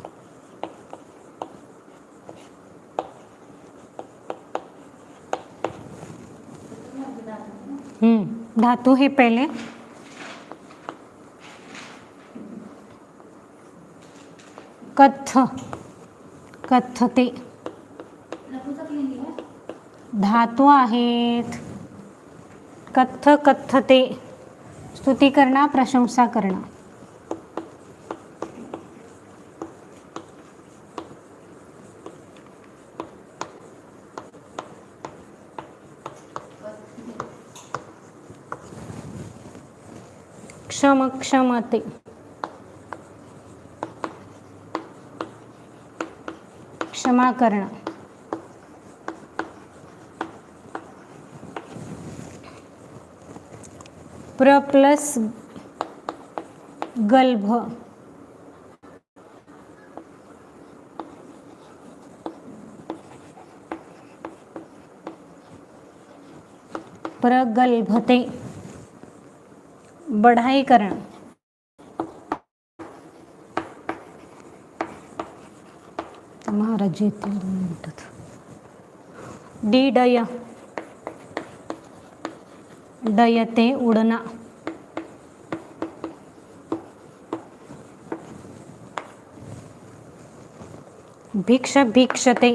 धातु है पहले, कथ, कथते, नपुंसकलिंगी है। धातु आहेत, कथ, कथते, स्तुती करना, प्रशंसा करना। क्षम, क्षमते, क्षमा करना। प्र प्लस गल्भ, प्रगल्भते, बढ़ाई करना। महाराज येते 2 मिनिटात। डीडय, डयते, उडना। भिक्ष, भिक्षते,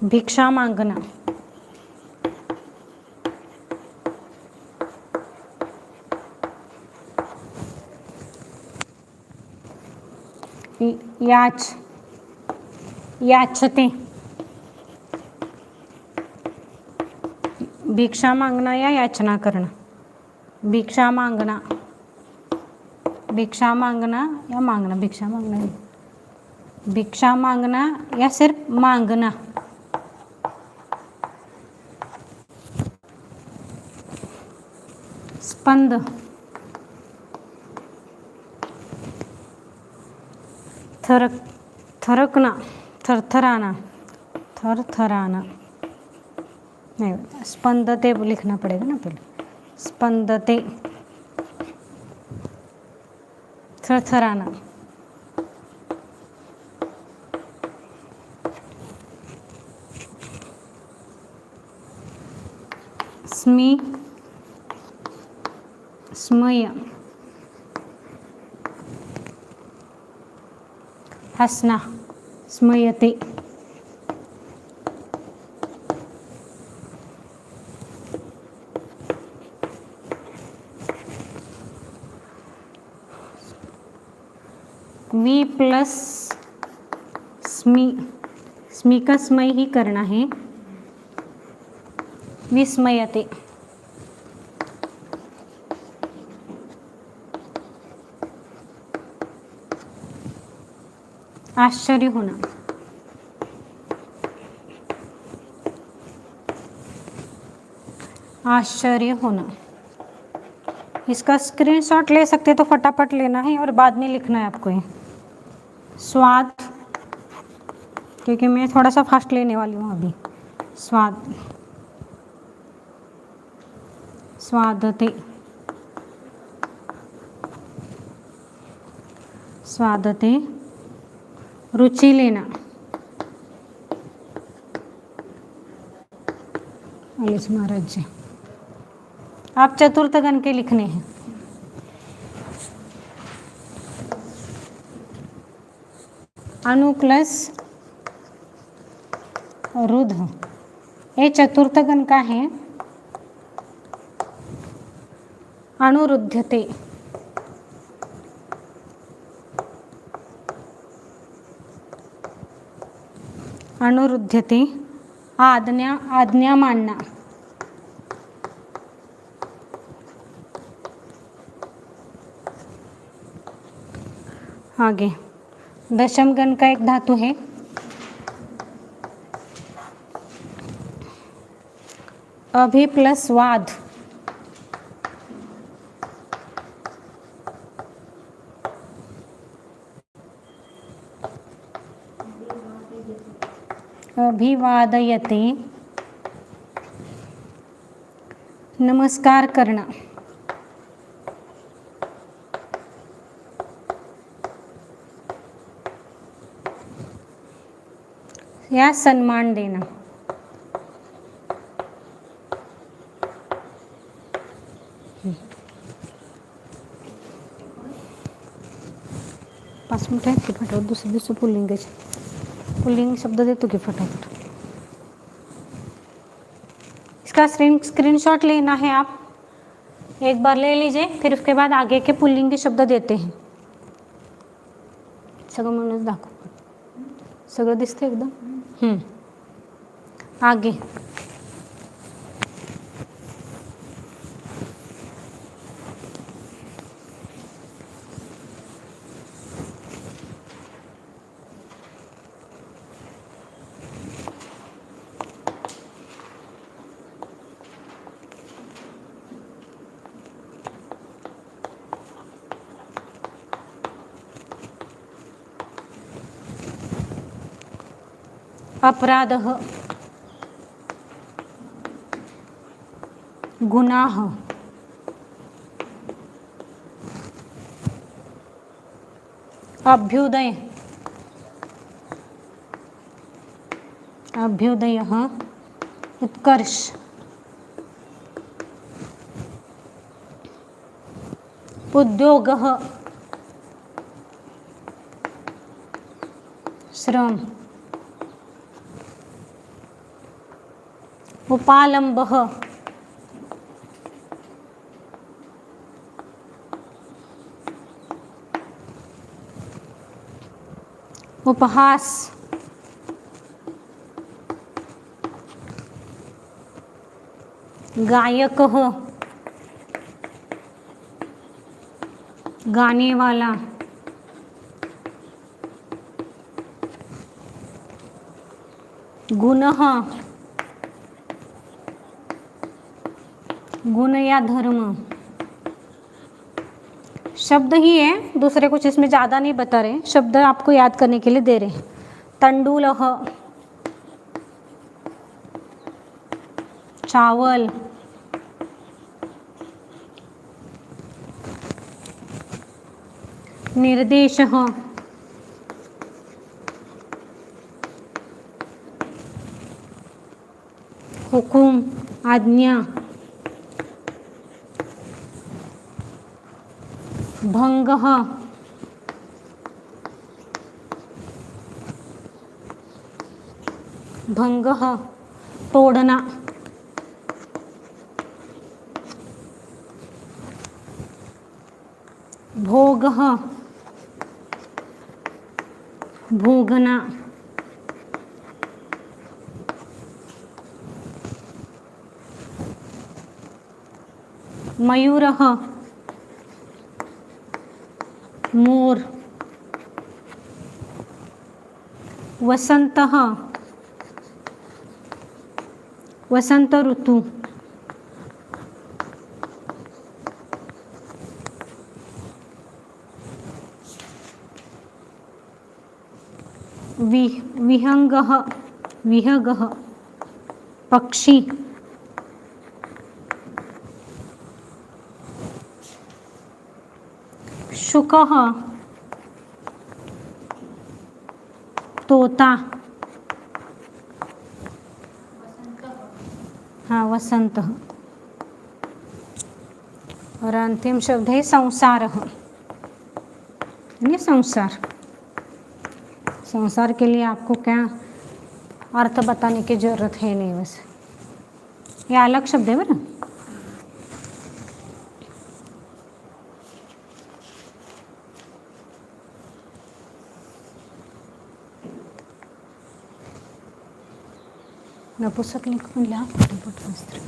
भिक्षा मांगना। याच, याचते, भिक्षा मांगना या याचना करना। भिक्षा मांगना, भिक्षा मांगना या मांगना, भिक्षा मांगना, भिक्षा मांगना या सिर्फ मांगना। स्पंद, थरक, थरकना, थरथराना, थरथराना नहीं, स्पंदते लिखना पड़ेगा ना पहले, स्पंदते, थरथराना। स्मी, स्मय, हसना, स्मयते। वी प्लस स्मी, स्मी का स्मय ही करना है, विस्मयते, आश्चर्य होना, आश्चर्य होना। इसका स्क्रीनशॉट ले सकते तो फटाफट लेना है और बाद में लिखना है आपको ये। स्वाद, क्योंकि मैं थोड़ा सा फास्ट लेने वाली हूँ अभी। स्वाद, स्वादते, स्वादते, रुचि लेना, आलिस महाराज जी। आप चतुर्थ गण के लिखने हैं। अनु प्लस रुध, ये चतुर्थ गण का है। अनुरुध्यते, अनुरुध्यते, आज्ञा, आज्ञा मानना, आगे दशम गण का एक धातु है अभि प्लस वाद, अभिवादयते, नमस्कार करना, या सम्मान देना। पाच मिनिट आहेत की फटाफट दुसरं पुल्लिंग शब्द देतो की फटाफट। इसका स्क्रीनशॉट लेना है आप, एक बार ले लीजिए, फिर उसके बाद आगे के पुल्लिंग के शब्द देते हैं। सगळं म्हणूनच दाखव, सगळं दिसतं एकदम। आगे अपराधः, गुनाह, अभ्युदय, अभ्युदयः, उत्कर्ष, उद्योगः, श्रम, उपालंबः, उपहास, गायकः, गाने वाला, गुणः, गुण या धर्म। शब्द ही है, दूसरे कुछ इसमें ज़्यादा नहीं बता रहे, शब्द आपको याद करने के लिए दे रहे हैं। तंडुलः, चावल, निर्देशः, हुकुम, आज्ञा, भंगः, भंगः, तोड़ना, भोगः, भोगना, मयूरः, मोर, वसंतः, वसंत ऋतू, विहंगः, विहगः, पक्षी, शुकः, तोता, हाँ वसंत। और अंतिम शब्द है संसारः, यानी संसार। संसार के लिए आपको क्या अर्थ बताने की जरूरत है नहीं, बस ये अलग शब्द है बना। नपुंसकलिंग पण लिहा पटपट मस्त.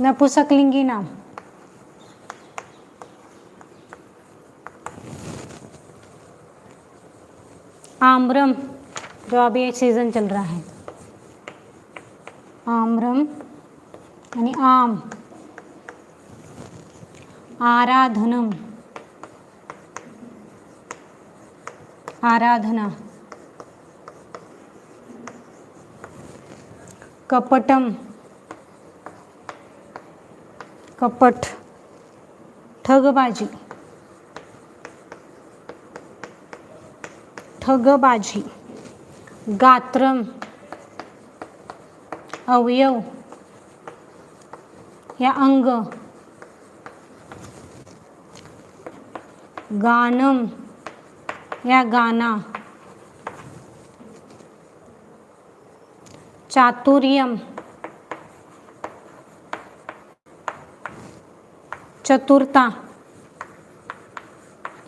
नपुंसकलिंगी नाम आम्रम, जो अभी एक सीजन चल रहा है, आम्रम यानी आम। आराधनम, आराधना। कपटम, कपट, ठगबाजी, ठगबाजी। गात्रम, अवयव या अंग। गानम या गाना। चातुर्यम, चतुरता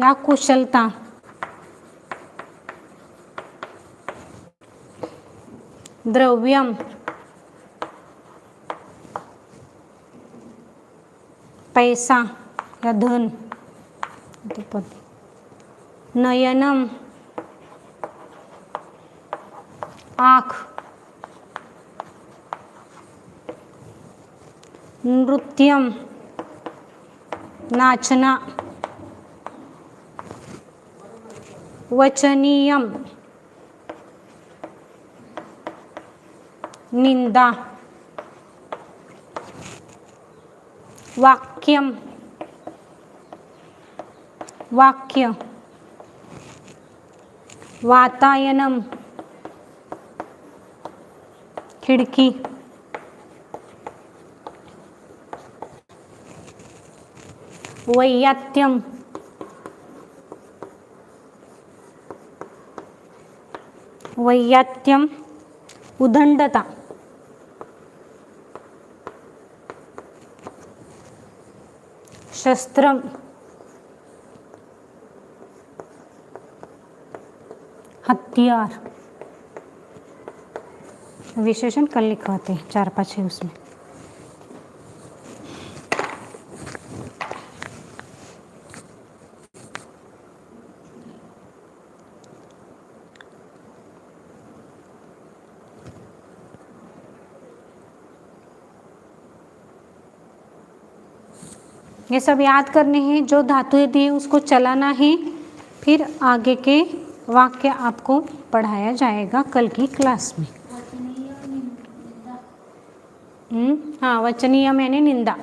या कुशलता। द्रव्यम, पैसा या धन। नयनम, आँख। नृत्यम, नाचना। वचनीयम, निंदा। वाक्यम, वाक्य। वातायनम, खिड़की। वैयत्यम, वैयत्यम उदंडता। शस्त्रम, हथियार। विशेषण कल लिखवाते हैं, 4-5 है उसमें। ये सब याद करने हैं, जो धातुएं दी उसको चलाना है, फिर आगे के वाक्य आपको पढ़ाया जाएगा कल की क्लास में। हाँ, वचनीय यानी निंदा।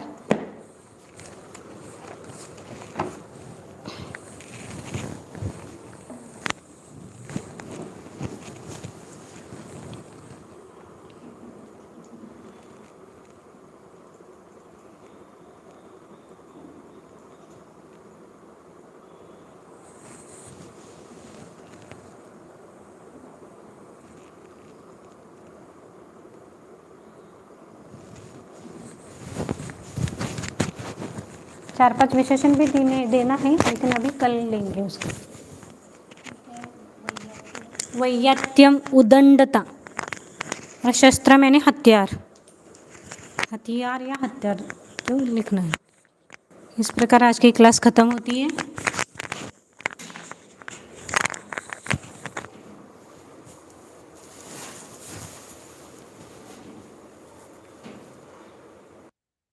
चार 5 विशेषण भी देना है, लेकिन अभी कल लेंगे उसको। वैयत्यम उदंडता, और शस्त्र मैंने हथियार, हथियार या हथियार तो लिखना है। इस प्रकार आज की क्लास ख़त्म होती है।